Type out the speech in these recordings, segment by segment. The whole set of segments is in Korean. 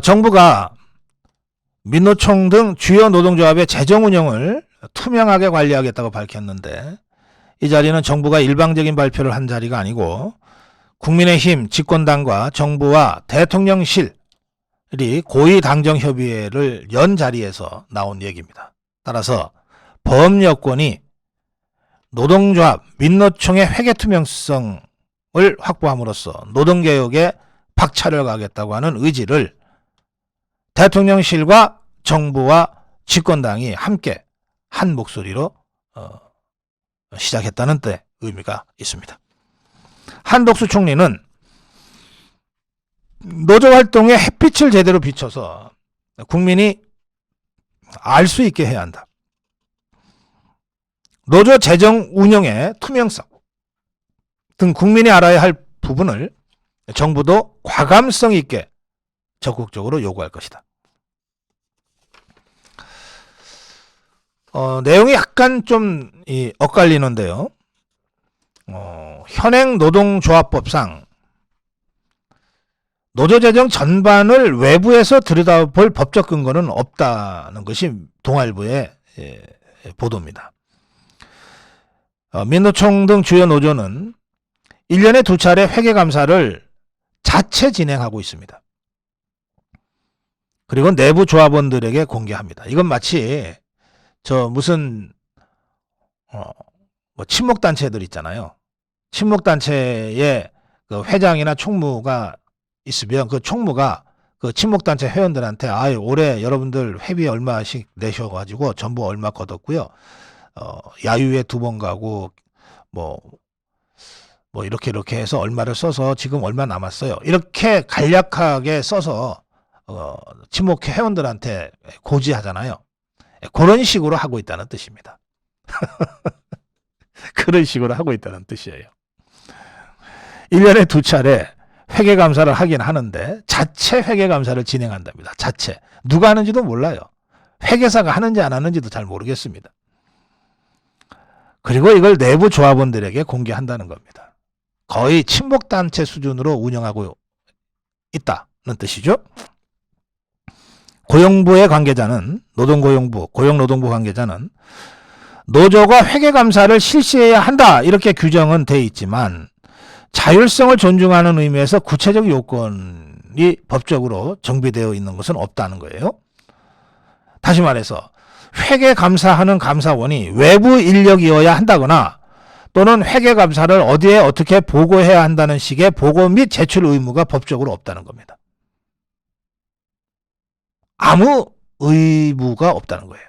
정부가 민노총 등 주요 노동조합의 재정 운영을 투명하게 관리하겠다고 밝혔는데, 이 자리는 정부가 일방적인 발표를 한 자리가 아니고 국민의힘 집권당과 정부와 대통령실이 고위당정협의회를 연 자리에서 나온 얘기입니다. 따라서 범여권이 노동조합 민노총의 회계 투명성을 확보함으로써 노동개혁에 박차를 가겠다고 하는 의지를 대통령실과 정부와 집권당이 함께 한 목소리로 시작했다는 데 의미가 있습니다. 한덕수 총리는 노조활동에 햇빛을 제대로 비춰서 국민이 알 수 있게 해야 한다. 노조 재정 운영의 투명성 등 국민이 알아야 할 부분을 정부도 과감성 있게 적극적으로 요구할 것이다. 내용이 약간 좀 엇갈리는데요. 현행 노동조합법상 노조재정 전반을 외부에서 들여다볼 법적 근거는 없다는 것이 동아일보의 보도입니다. 민노총 등 주요 노조는 1년에 2차례 회계감사를 자체 진행하고 있습니다. 그리고 내부 조합원들에게 공개합니다. 이건 마치 무슨 친목단체들 있잖아요. 친목단체에 그 회장이나 총무가 있으면 그 총무가 그 친목단체 회원들한테 올해 여러분들 회비 얼마씩 내셔가지고 전부 얼마 걷었고요. 야유회 2번 가고 뭐 이렇게 해서 얼마를 써서 지금 얼마 남았어요. 이렇게 간략하게 써서 친목 회원들한테 고지하잖아요. 그런 식으로 하고 있다는 뜻입니다. 그런 식으로 하고 있다는 뜻이에요. 1년에 2차례 회계감사를 하긴 하는데 자체 회계감사를 진행한답니다. 자체. 누가 하는지도 몰라요. 회계사가 하는지 안 하는지도 잘 모르겠습니다. 그리고 이걸 내부 조합원들에게 공개한다는 겁니다. 거의 친목단체 수준으로 운영하고 있다는 뜻이죠. 고용부의 관계자는, 노동고용부, 고용노동부 관계자는 노조가 회계감사를 실시해야 한다 이렇게 규정은 돼 있지만 자율성을 존중하는 의미에서 구체적 요건이 법적으로 정비되어 있는 것은 없다는 거예요. 다시 말해서 회계감사하는 감사원이 외부 인력이어야 한다거나 또는 회계감사를 어디에 어떻게 보고해야 한다는 식의 보고 및 제출 의무가 법적으로 없다는 겁니다. 아무 의무가 없다는 거예요.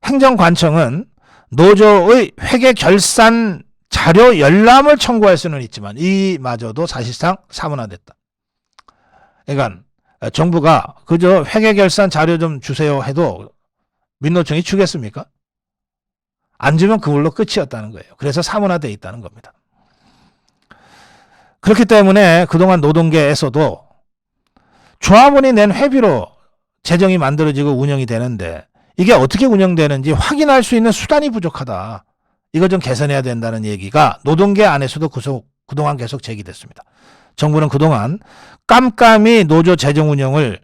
행정관청은 노조의 회계 결산 자료 열람을 청구할 수는 있지만 이마저도 사실상 사문화됐다. 그러니까 정부가 그저 회계 결산 자료 좀 주세요 해도 민노총이 주겠습니까? 안 주면 그걸로 끝이었다는 거예요. 그래서 사문화되어 있다는 겁니다. 그렇기 때문에 그동안 노동계에서도 조합원이 낸 회비로 재정이 만들어지고 운영이 되는데 이게 어떻게 운영되는지 확인할 수 있는 수단이 부족하다. 이거 좀 개선해야 된다는 얘기가 노동계 안에서도 그동안 계속 제기됐습니다. 정부는 그동안 깜깜이 노조 재정 운영을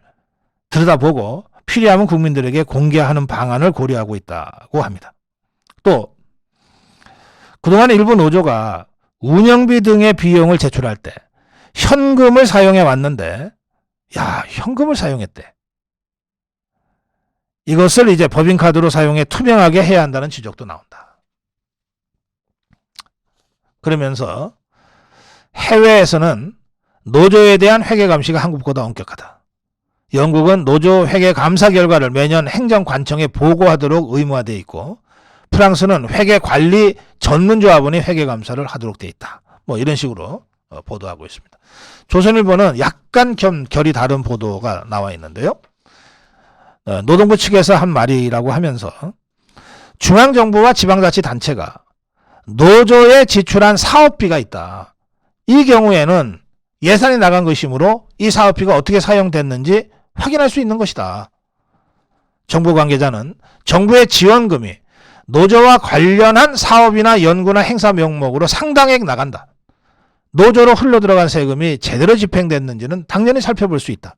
들여다보고 필요하면 국민들에게 공개하는 방안을 고려하고 있다고 합니다. 또 그동안 일부 노조가 운영비 등의 비용을 제출할 때 현금을 사용해 왔는데 현금을 사용했대. 이것을 이제 법인카드로 사용해 투명하게 해야 한다는 지적도 나온다. 그러면서 해외에서는 노조에 대한 회계 감시가 한국보다 엄격하다. 영국은 노조 회계 감사 결과를 매년 행정관청에 보고하도록 의무화되어 있고 프랑스는 회계관리 전문조합원이 회계감사를 하도록 되어 있다. 이런 식으로 보도하고 있습니다. 조선일보는 약간 결이 다른 보도가 나와 있는데요. 노동부 측에서 한 말이라고 하면서 중앙정부와 지방자치단체가 노조에 지출한 사업비가 있다. 이 경우에는 예산이 나간 것이므로 이 사업비가 어떻게 사용됐는지 확인할 수 있는 것이다. 정부 관계자는 정부의 지원금이 노조와 관련한 사업이나 연구나 행사 명목으로 상당액 나간다. 노조로 흘러들어간 세금이 제대로 집행됐는지는 당연히 살펴볼 수 있다.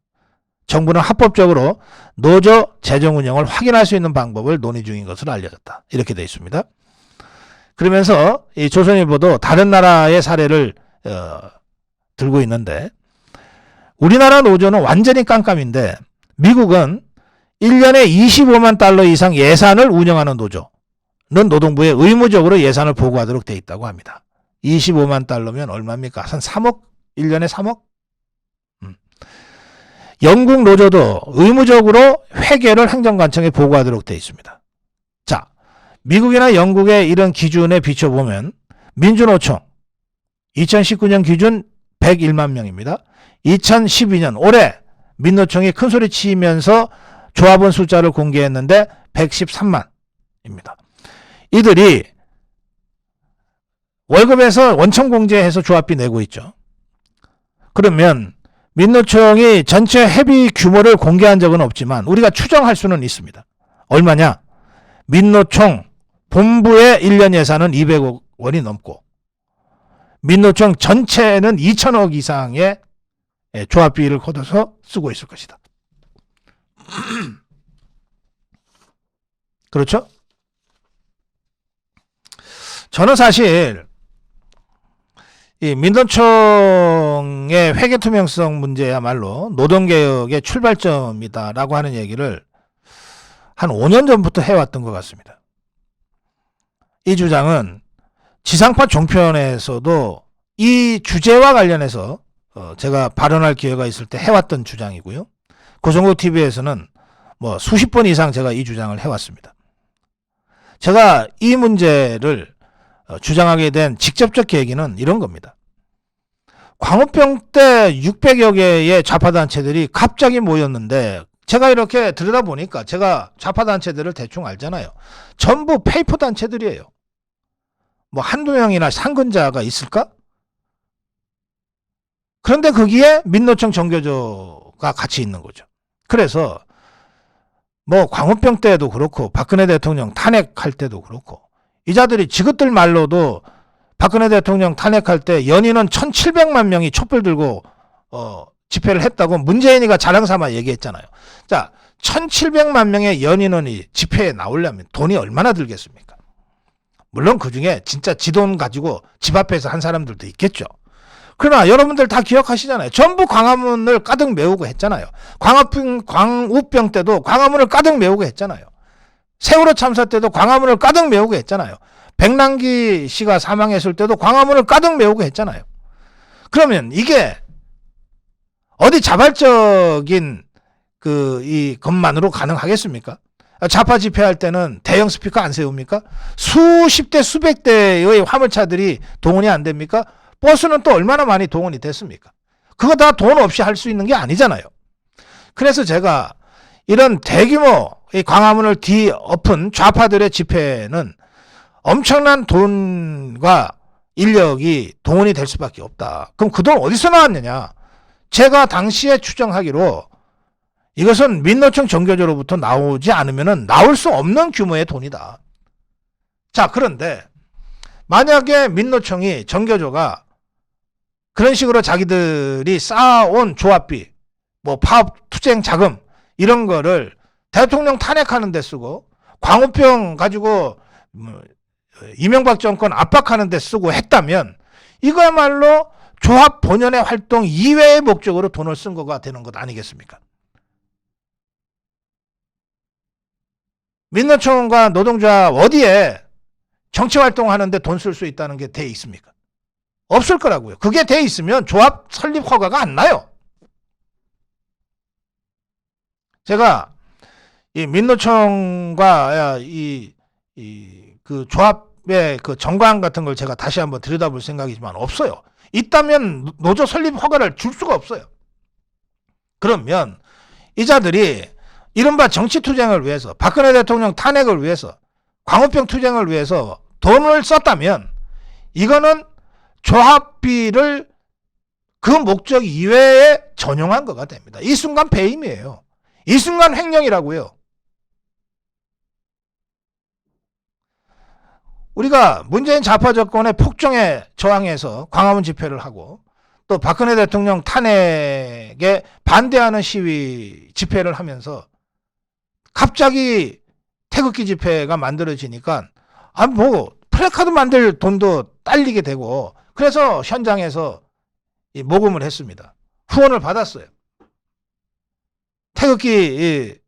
정부는 합법적으로 노조 재정 운영을 확인할 수 있는 방법을 논의 중인 것으로 알려졌다. 이렇게 되어 있습니다. 그러면서 이 조선일보도 다른 나라의 사례를 들고 있는데, 우리나라 노조는 완전히 깜깜인데 미국은 1년에 25만 달러 이상 예산을 운영하는 노조는 노동부에 의무적으로 예산을 보고하도록 되어 있다고 합니다. 25만 달러면 얼마입니까? 한 3억? 1년에 3억? 영국 노조도 의무적으로 회계를 행정관청에 보고하도록 되어 있습니다. 자, 미국이나 영국의 이런 기준에 비춰보면 민주노총 2019년 기준 101만 명입니다. 2012년 올해 민노총이 큰소리 치면서 조합원 숫자를 공개했는데 113만입니다. 이들이 월급에서 원천 공제해서 조합비 내고 있죠. 그러면 민노총이 전체 회비 규모를 공개한 적은 없지만 우리가 추정할 수는 있습니다. 얼마냐? 민노총 본부의 1년 예산은 200억 원이 넘고 민노총 전체는 2천억 이상의 조합비를 걷어서 쓰고 있을 것이다. 그렇죠? 저는 사실 이 민노총의 회계 투명성 문제야말로 노동개혁의 출발점이다라고 하는 얘기를 한 5년 전부터 해왔던 것 같습니다. 이 주장은 지상파 종편에서도 이 주제와 관련해서 제가 발언할 기회가 있을 때 해왔던 주장이고요. 고성국 TV에서는 뭐 수십 번 이상 제가 이 주장을 해왔습니다. 제가 이 문제를 주장하게 된 직접적 계기는 이런 겁니다. 광우병 때 600여 개의 좌파단체들이 갑자기 모였는데 제가 이렇게 들여다보니까 제가 좌파단체들을 대충 알잖아요. 전부 페이퍼 단체들이에요. 뭐 한두 명이나 상근자가 있을까? 그런데 거기에 민노총 정교조가 같이 있는 거죠. 그래서 뭐 광우병 때도 그렇고 박근혜 대통령 탄핵할 때도 그렇고 이 자들이 지긋들 말로도 박근혜 대통령 탄핵할 때 연인은 1700만 명이 촛불 들고 집회를 했다고 문재인이가 자랑삼아 얘기했잖아요. 자, 1700만 명의 연인원이 집회에 나오려면 돈이 얼마나 들겠습니까? 물론 그중에 진짜 지 돈 가지고 집 앞에서 한 사람들도 있겠죠. 그러나 여러분들 다 기억하시잖아요. 전부 광화문을 가득 메우고 했잖아요. 광우병 때도 광화문을 가득 메우고 했잖아요. 세월호 참사 때도 광화문을 가득 메우고 했잖아요. 백남기 씨가 사망했을 때도 광화문을 가득 메우고 했잖아요. 그러면 이게 어디 자발적인 이 것만으로 가능하겠습니까? 좌파 집회할 때는 대형 스피커 안 세웁니까? 수십 대 수백 대의 화물차들이 동원이 안 됩니까? 버스는 또 얼마나 많이 동원이 됐습니까? 그거 다 돈 없이 할 수 있는 게 아니잖아요. 그래서 제가 이런 대규모 광화문을 뒤엎은 좌파들의 집회는 엄청난 돈과 인력이 동원이 될 수밖에 없다. 그럼 그 돈 어디서 나왔느냐? 제가 당시에 추정하기로 이것은 민노총 정교조로부터 나오지 않으면 나올 수 없는 규모의 돈이다. 자, 그런데 만약에 민노총이 정교조가 그런 식으로 자기들이 쌓아온 조합비, 뭐 파업 투쟁 자금 이런 거를 대통령 탄핵하는 데 쓰고 광우병 가지고 이명박 정권 압박하는 데 쓰고 했다면 이거야말로 조합 본연의 활동 이외의 목적으로 돈을 쓴 거가 되는 것 아니겠습니까? 민노총과 노동조합 어디에 정치활동하는데 돈 쓸 수 있다는 게 돼 있습니까? 없을 거라고요. 그게 돼 있으면 조합 설립 허가가 안 나요. 제가 이 민노총과 그 조합의 그 정관 같은 걸 제가 다시 한번 들여다볼 생각이지만 없어요. 있다면 노조 설립 허가를 줄 수가 없어요. 그러면 이 자들이 이른바 정치투쟁을 위해서 박근혜 대통령 탄핵을 위해서 광우병 투쟁을 위해서 돈을 썼다면 이거는 조합비를 그 목적 이외에 전용한 거가 됩니다. 이 순간 배임이에요. 이 순간 횡령이라고요. 우리가 문재인 좌파 정권의 폭정에 저항해서 광화문 집회를 하고 또 박근혜 대통령 탄핵에 반대하는 시위 집회를 하면서 갑자기 태극기 집회가 만들어지니까 플래카드 만들 돈도 딸리게 되고 그래서 현장에서 모금을 했습니다. 후원을 받았어요. 태극기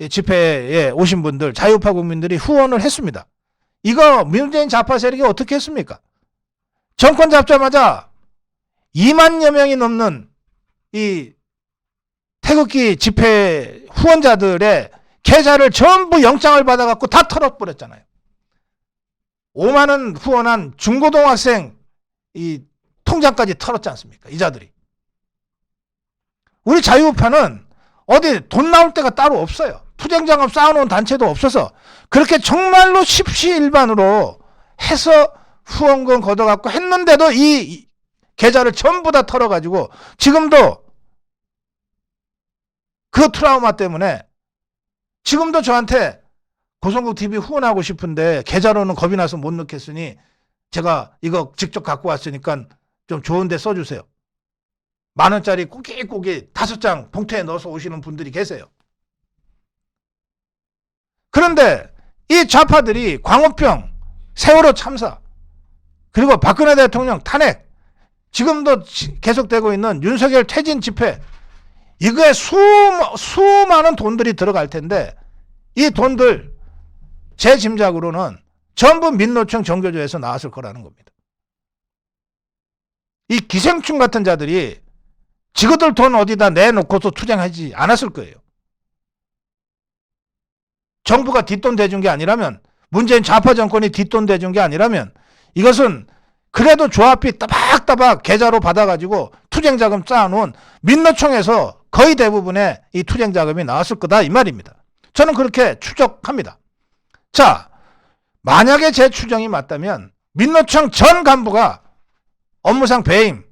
집회에 오신 분들, 자유파 국민들이 후원을 했습니다. 이거 문재인 좌파 세력이 어떻게 했습니까? 정권 잡자마자 2만여 명이 넘는 이 태극기 집회 후원자들의 계좌를 전부 영장을 받아갖고 다 털어버렸잖아요. 5만 원 후원한 중고등학생 이 통장까지 털었지 않습니까? 이자들이. 우리 자유파는 어디 돈 나올 데가 따로 없어요. 투쟁장업 쌓아놓은 단체도 없어서 그렇게 정말로 십시일반으로 해서 후원금 걷어갖고 했는데도 이 계좌를 전부 다 털어가지고 지금도 그 트라우마 때문에 지금도 저한테 고성국 TV 후원하고 싶은데 계좌로는 겁이 나서 못 넣겠으니 제가 이거 직접 갖고 왔으니까 좀 좋은데 써주세요. 10,000원짜리 꼬깃꼬깃 5장 봉투에 넣어서 오시는 분들이 계세요. 그런데 이 좌파들이 광우병, 세월호 참사, 그리고 박근혜 대통령 탄핵, 지금도 계속되고 있는 윤석열 퇴진 집회, 이거에 수많은 돈들이 들어갈 텐데 이 돈들 제 짐작으로는 전부 민노총 정교조에서 나왔을 거라는 겁니다. 이 기생충 같은 자들이 지그들 돈 어디다 내놓고서 투쟁하지 않았을 거예요. 정부가 뒷돈 대준 게 아니라면, 문재인 좌파 정권이 뒷돈 대준 게 아니라면 이것은 그래도 조합비 따박따박 계좌로 받아가지고 투쟁자금 쌓아놓은 민노총에서 거의 대부분의 이 투쟁자금이 나왔을 거다 이 말입니다. 저는 그렇게 추적합니다. 자, 만약에 제 추정이 맞다면 민노총 전 간부가 업무상 배임,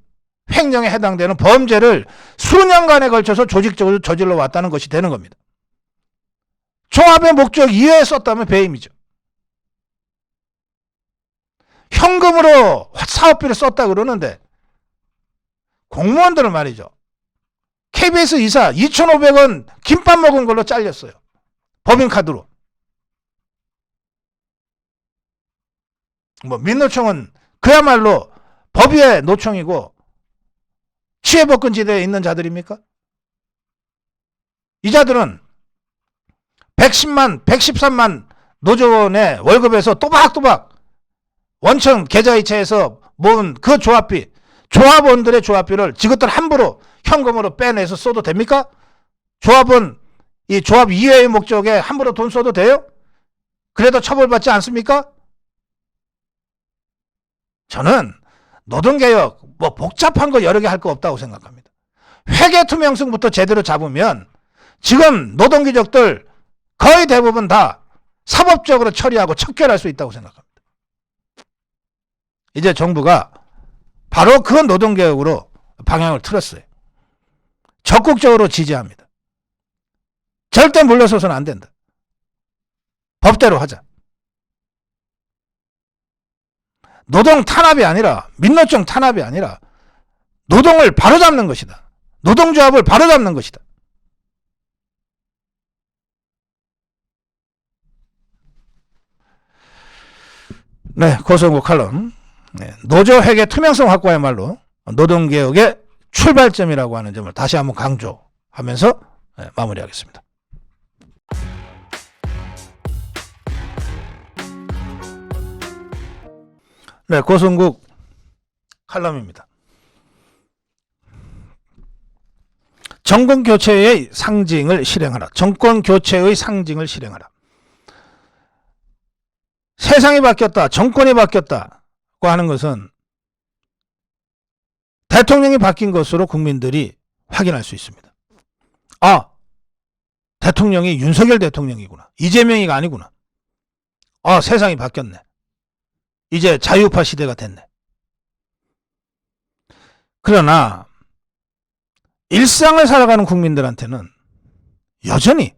횡령에 해당되는 범죄를 수년간에 걸쳐서 조직적으로 저질러 왔다는 것이 되는 겁니다. 조합의 목적 이외에 썼다면 배임이죠. 현금으로 사업비를 썼다 그러는데 공무원들은 말이죠. KBS 이사 2,500원 김밥 먹은 걸로 잘렸어요. 법인카드로. 민노총은 그야말로 법위의 노총이고 치해법근지대에 있는 자들입니까? 이 자들은 110만, 113만 노조원의 월급에서 또박또박 원천 계좌이체해서 모은 그 조합비, 조합원들의 조합비를 지것들 함부로 현금으로 빼내서 써도 됩니까? 조합원, 이 조합 이외의 목적에 함부로 돈 써도 돼요? 그래도 처벌받지 않습니까? 저는 노동개혁 복잡한 거 여러 개 할 거 없다고 생각합니다. 회계 투명성부터 제대로 잡으면 지금 노동규적들 거의 대부분 다 사법적으로 처리하고 척결할 수 있다고 생각합니다. 이제 정부가 바로 그 노동개혁으로 방향을 틀었어요. 적극적으로 지지합니다. 절대 물러서서는 안 된다. 법대로 하자. 노동 탄압이 아니라, 민노총 탄압이 아니라 노동을 바로잡는 것이다. 노동조합을 바로잡는 것이다. 네, 고성국 칼럼. 네, 노조회계 투명성 확보야말로 노동개혁의 출발점이라고 하는 점을 다시 한번 강조하면서 마무리하겠습니다. 네, 고성국 칼럼입니다. 정권교체의 상징을 실행하라. 정권교체의 상징을 실행하라. 세상이 바뀌었다, 정권이 바뀌었다고 하는 것은 대통령이 바뀐 것으로 국민들이 확인할 수 있습니다. 아, 대통령이 윤석열 대통령이구나. 이재명이가 아니구나. 아, 세상이 바뀌었네. 이제 자유파 시대가 됐네. 그러나 일상을 살아가는 국민들한테는 여전히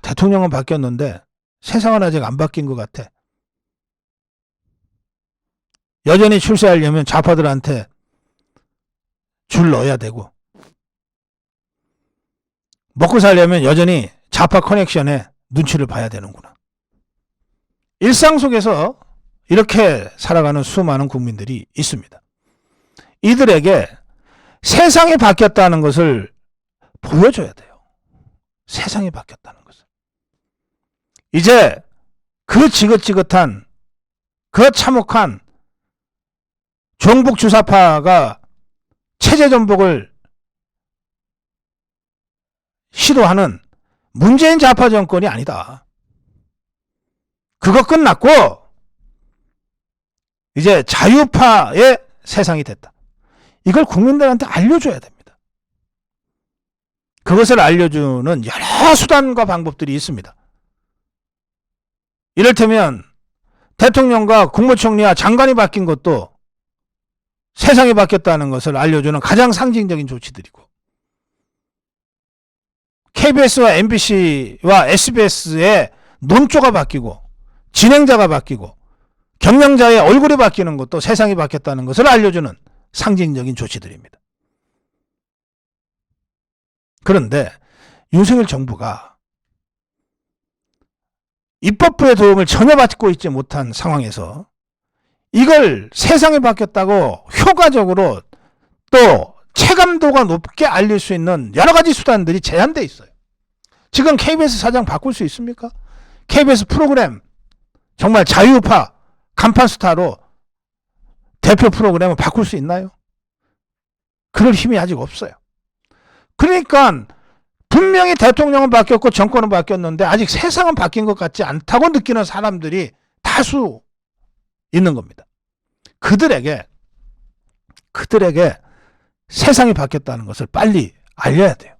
대통령은 바뀌었는데 세상은 아직 안 바뀐 것 같아. 여전히 출세하려면 좌파들한테 줄 넣어야 되고, 먹고 살려면 여전히 좌파 커넥션에 눈치를 봐야 되는구나. 일상 속에서 이렇게 살아가는 수많은 국민들이 있습니다. 이들에게 세상이 바뀌었다는 것을 보여줘야 돼요. 세상이 바뀌었다는 것을. 이제 그 지긋지긋한, 그 참혹한 종북 주사파가 체제 전복을 시도하는 문재인 좌파 정권이 아니다. 그거 끝났고 이제 자유파의 세상이 됐다. 이걸 국민들한테 알려줘야 됩니다. 그것을 알려주는 여러 수단과 방법들이 있습니다. 이를테면 대통령과 국무총리와 장관이 바뀐 것도 세상이 바뀌었다는 것을 알려주는 가장 상징적인 조치들이고, KBS와 MBC와 SBS의 논조가 바뀌고 진행자가 바뀌고 경영자의 얼굴이 바뀌는 것도 세상이 바뀌었다는 것을 알려주는 상징적인 조치들입니다. 그런데 윤석열 정부가 입법부의 도움을 전혀 받고 있지 못한 상황에서 이걸 세상이 바뀌었다고 효과적으로 또 체감도가 높게 알릴 수 있는 여러 가지 수단들이 제한되어 있어요. 지금 KBS 사장 바꿀 수 있습니까? KBS 프로그램 정말 자유파 간판 스타로 대표 프로그램을 바꿀 수 있나요? 그럴 힘이 아직 없어요. 그러니까 분명히 대통령은 바뀌었고 정권은 바뀌었는데 아직 세상은 바뀐 것 같지 않다고 느끼는 사람들이 다수 있는 겁니다. 그들에게 세상이 바뀌었다는 것을 빨리 알려야 돼요.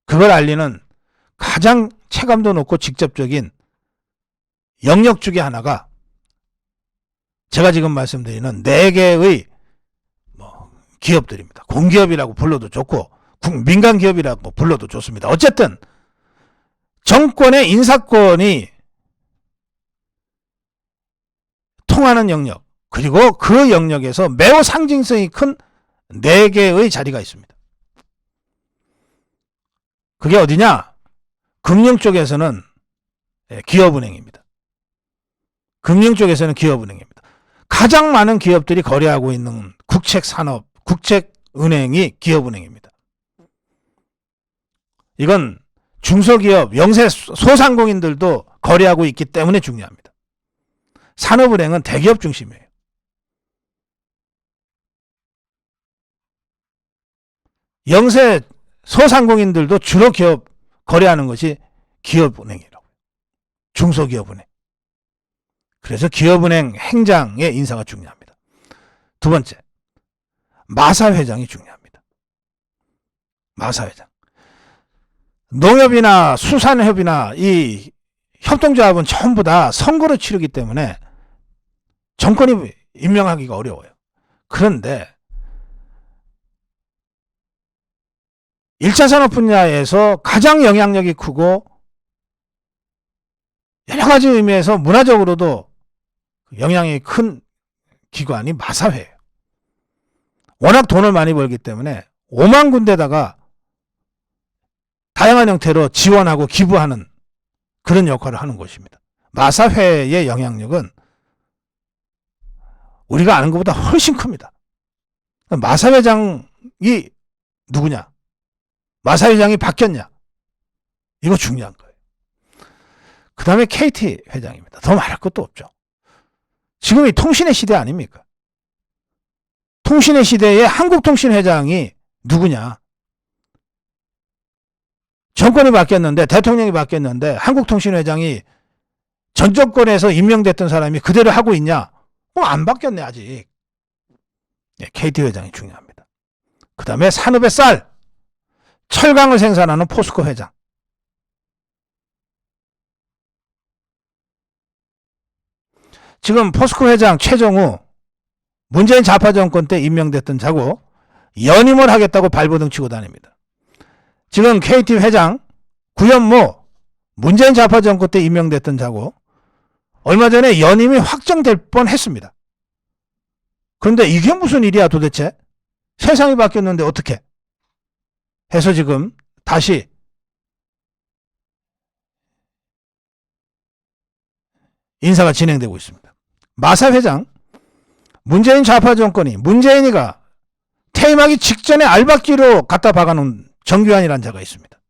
그걸 알리는 가장 체감도 높고 직접적인 영역 중에 하나가 제가 지금 말씀드리는 4개의 기업들입니다. 공기업이라고 불러도 좋고 민간 기업이라고 불러도 좋습니다. 어쨌든 정권의 인사권이 통하는 영역, 그리고 그 영역에서 매우 상징성이 큰 4개의 자리가 있습니다. 그게 어디냐? 금융 쪽에서는 기업은행입니다. 금융 쪽에서는 기업은행입니다. 가장 많은 기업들이 거래하고 있는 국책산업, 국책은행이 기업은행입니다. 이건 중소기업, 영세 소상공인들도 거래하고 있기 때문에 중요합니다. 산업은행은 대기업 중심이에요. 영세 소상공인들도 주로 기업 거래하는 것이 기업은행이라고요. 중소기업은행. 그래서 기업은행 행장의 인사가 중요합니다. 두 번째, 마사회장이 중요합니다. 마사회장. 농협이나 수산협이나 이 협동조합은 전부 다 선거를 치르기 때문에 정권이 임명하기가 어려워요. 그런데 1차 산업 분야에서 가장 영향력이 크고 여러 가지 의미에서 문화적으로도 영향이 큰 기관이 마사회예요. 워낙 돈을 많이 벌기 때문에 5만 군데다가 다양한 형태로 지원하고 기부하는 그런 역할을 하는 곳입니다. 마사회의 영향력은 우리가 아는 것보다 훨씬 큽니다. 마사회장이 누구냐? 마사회장이 바뀌었냐? 이거 중요한 거예요. 그 다음에 KT 회장입니다. 더 말할 것도 없죠. 지금이 통신의 시대 아닙니까? 통신의 시대에 한국통신회장이 누구냐? 정권이 바뀌었는데, 대통령이 바뀌었는데 한국통신회장이 전 정권에서 임명됐던 사람이 그대로 하고 있냐? 안 바뀌었네 아직. KT 회장이 중요합니다. 그 다음에 산업의 쌀, 철강을 생산하는 포스코 회장. 지금 포스코 회장 최정우 문재인 좌파 정권 때 임명됐던 자고 연임을 하겠다고 발버둥 치고 다닙니다. 지금 KT 회장 구현모 문재인 좌파 정권 때 임명됐던 자고 얼마 전에 연임이 확정될 뻔했습니다. 그런데 이게 무슨 일이야 도대체? 세상이 바뀌었는데 어떻게? 해서 지금 다시 인사가 진행되고 있습니다. 마사 회장, 문재인 좌파 정권이 문재인이가 퇴임하기 직전에 알박기로 갖다 박아놓은 정규환이라는 자가 있습니다.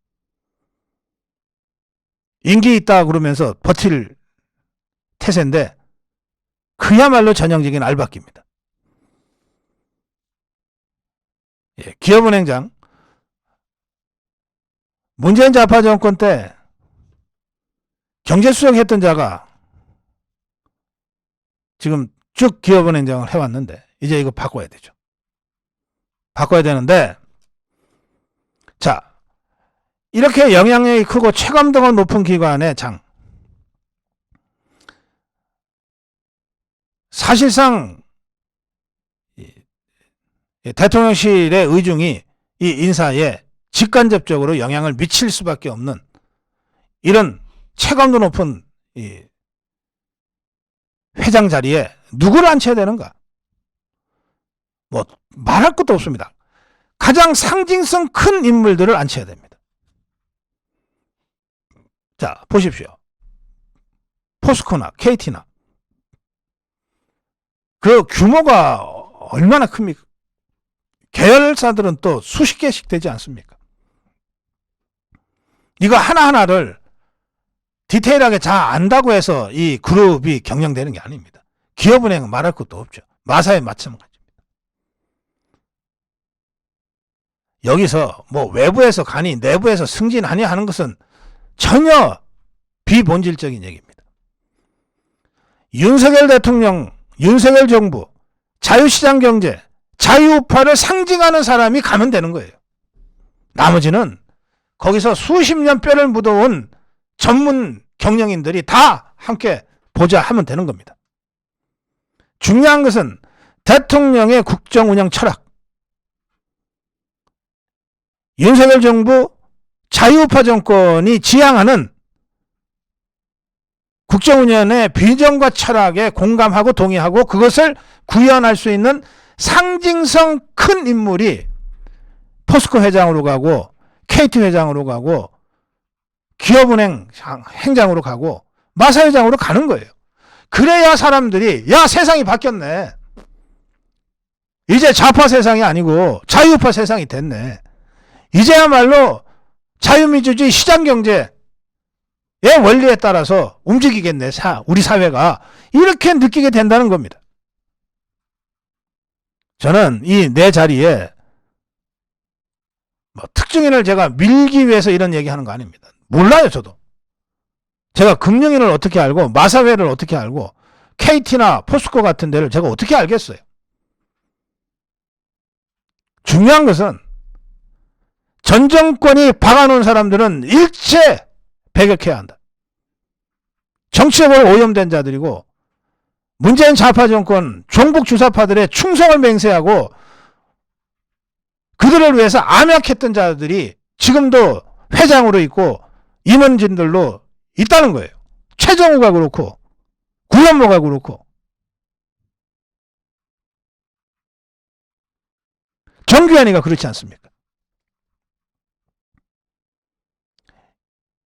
인기 있다 그러면서 버틸 태세인데 그야말로 전형적인 알박기입니다. 예, 기업은행장, 문재인 좌파 정권 때 경제수석 했던 자가 지금 쭉 기업은행장을 해왔는데 이제 이거 바꿔야 되죠. 바꿔야 되는데, 자, 이렇게 영향력이 크고 체감도가 높은 기관의 장, 사실상 대통령실의 의중이 이 인사에 직간접적으로 영향을 미칠 수밖에 없는 이런 체감도 높은 이 회장 자리에 누구를 앉혀야 되는가? 뭐 말할 것도 없습니다. 가장 상징성 큰 인물들을 앉혀야 됩니다. 자, 보십시오. 포스코나 KT나 그 규모가 얼마나 큽니까? 계열사들은 또 수십 개씩 되지 않습니까? 이거 하나하나를 디테일하게 잘 안다고 해서 이 그룹이 경영되는 게 아닙니다. 기업은행은 말할 것도 없죠. 마사에 마찬가지입니다. 여기서 뭐 외부에서 가니 내부에서 승진하니 하는 것은 전혀 비본질적인 얘기입니다. 윤석열 대통령, 윤석열 정부, 자유시장 경제, 자유우파를 상징하는 사람이 가면 되는 거예요. 나머지는 거기서 수십 년 뼈를 묻어온 전문 경영인들이 다 함께 보자 하면 되는 겁니다. 중요한 것은 대통령의 국정운영 철학, 윤석열 정부 자유우파 정권이 지향하는 국정운영의 비전과 철학에 공감하고 동의하고 그것을 구현할 수 있는 상징성 큰 인물이 포스코 회장으로 가고 KT 회장으로 가고 기업은행 행장으로 가고 마사 회장으로 가는 거예요. 그래야 사람들이 야 세상이 바뀌었네. 이제 좌파 세상이 아니고 자유우파 세상이 됐네. 이제야말로 자유민주주의 시장경제의 원리에 따라서 움직이겠네. 우리 사회가 이렇게 느끼게 된다는 겁니다. 저는 이 내 자리에 뭐 특정인을 제가 밀기 위해서 이런 얘기하는 거 아닙니다. 몰라요 저도. 제가 금융인을 어떻게 알고 마사회를 어떻게 알고 KT나 포스코 같은 데를 제가 어떻게 알겠어요. 중요한 것은 전 정권이 박아놓은 사람들은 일체 배격해야 한다. 정치적으로 오염된 자들이고 문재인 좌파 정권 종북 주사파들의 충성을 맹세하고 그들을 위해서 암약했던 자들이 지금도 회장으로 있고 임원진들로 있다는 거예요. 최정우가 그렇고 구현모가 그렇고 정규현이가 그렇지 않습니까?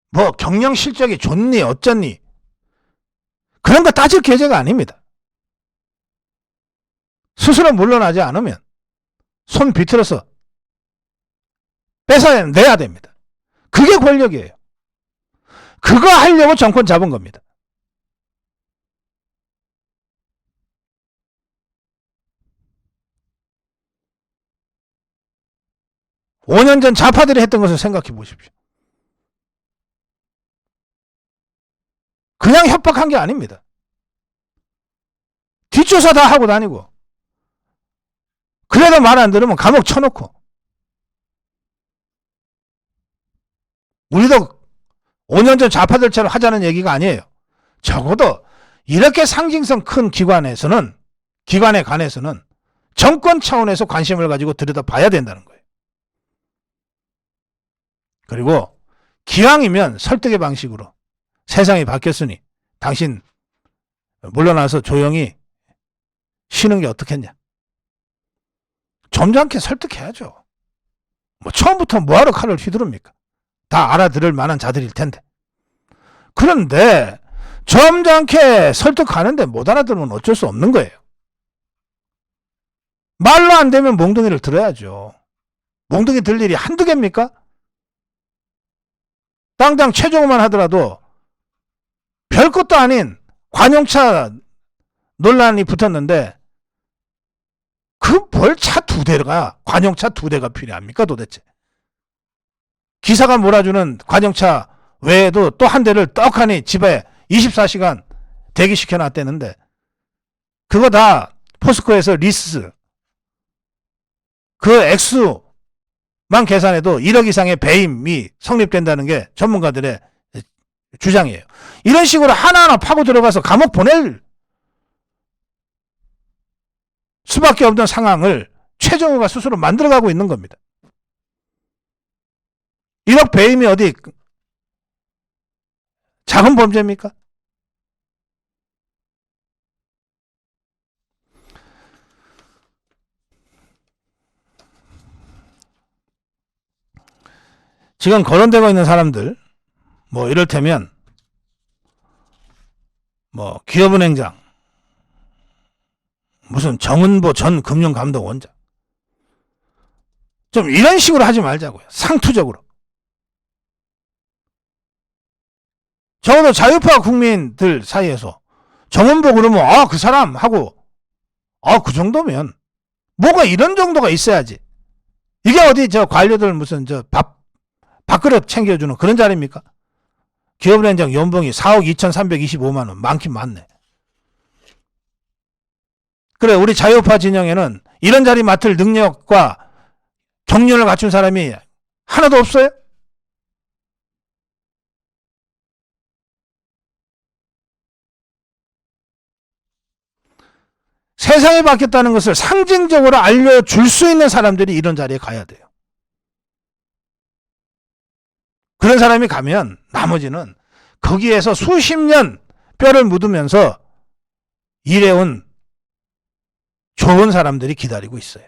뭐 경영 실적이 좋니 어쩌니 그런 거 따질 계제가 아닙니다. 스스로 물러나지 않으면 손 비틀어서 뺏어내야 됩니다. 그게 권력이에요. 그거 하려고 정권 잡은 겁니다. (5년) 전 좌파들이 했던 것을 생각해 보십시오. 그냥 협박한 게 아닙니다. 뒷조사 다 하고 다니고 그래도 말 안 들으면 감옥 쳐놓고 우리도 5년 전 좌파들처럼 하자는 얘기가 아니에요. 적어도 이렇게 상징성 큰 기관에 관해서는 정권 차원에서 관심을 가지고 들여다봐야 된다는 거예요. 그리고 기왕이면 설득의 방식으로 세상이 바뀌었으니 당신 물러나서 조용히 쉬는 게 어떻겠냐. 점잖게 설득해야죠. 뭐 처음부터 뭐하러 칼을 휘두릅니까? 다 알아들을 만한 자들일 텐데. 그런데 점잖게 설득하는데 못 알아들으면 어쩔 수 없는 거예요. 말로 안 되면 몽둥이를 들어야죠. 몽둥이 들 일이 한두 개입니까? 당장 최종호만 하더라도 별것도 아닌 관용차 논란이 붙었는데 그 뭘 차 두 대가 관용차 두 대가 필요합니까 도대체? 기사가 몰아주는 관용차 외에도 또 한 대를 떡하니 집에 24시간 대기시켜 놨대는데 그거 다 포스코에서 리스 그 액수만 계산해도 1억 이상의 배임이 성립된다는 게 전문가들의 주장이에요. 이런 식으로 하나하나 파고 들어가서 감옥 보낼 수밖에 없는 상황을 최정우가 스스로 만들어가고 있는 겁니다. 1억 배임이 어디 작은 범죄입니까? 지금 거론되고 있는 사람들 뭐 이를테면 뭐 기업은행장 무슨 정은보 전 금융감독원장 좀 이런 식으로 하지 말자고요. 상투적으로. 적어도 자유파 국민들 사이에서 정은보 그러면 그 사람 하고 그 정도면 뭐가 이런 정도가 있어야지. 이게 어디 저 관료들 무슨 저 밥그릇 챙겨주는 그런 자리입니까? 기업은행장 연봉이 4억 2,325만 원 많긴 많네. 그래 우리 자유파 진영에는 이런 자리 맡을 능력과 경륜을 갖춘 사람이 하나도 없어요? 세상이 바뀌었다는 것을 상징적으로 알려줄 수 있는 사람들이 이런 자리에 가야 돼요. 그런 사람이 가면 나머지는 거기에서 수십 년 뼈를 묻으면서 일해온 좋은 사람들이 기다리고 있어요.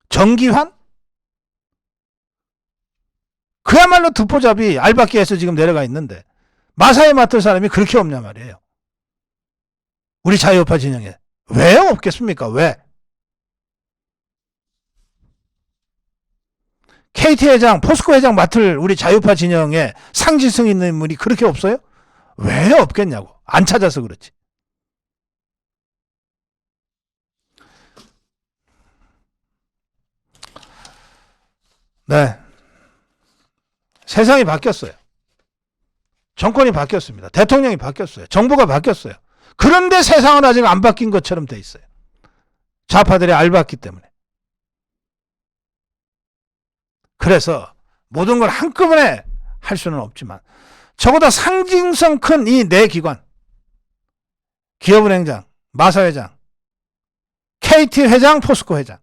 정기환? 그야말로 듣보잡이 알바끼에서 지금 내려가 있는데 마사에 맡을 사람이 그렇게 없냐 말이에요. 우리 자유파 진영에. 왜 없겠습니까? 왜? KT 회장, 포스코 회장 맡을 우리 자유파 진영에 상징성 있는 인물이 그렇게 없어요? 왜 없겠냐고. 안 찾아서 그렇지. 네. 세상이 바뀌었어요. 정권이 바뀌었습니다. 대통령이 바뀌었어요. 정부가 바뀌었어요. 그런데 세상은 아직 안 바뀐 것처럼 돼 있어요. 좌파들이 알봤기 때문에. 그래서 모든 걸 한꺼번에 할 수는 없지만 적어도 상징성 큰 이 네 기관, 기업은행장, 마사회장, KT 회장, 포스코 회장,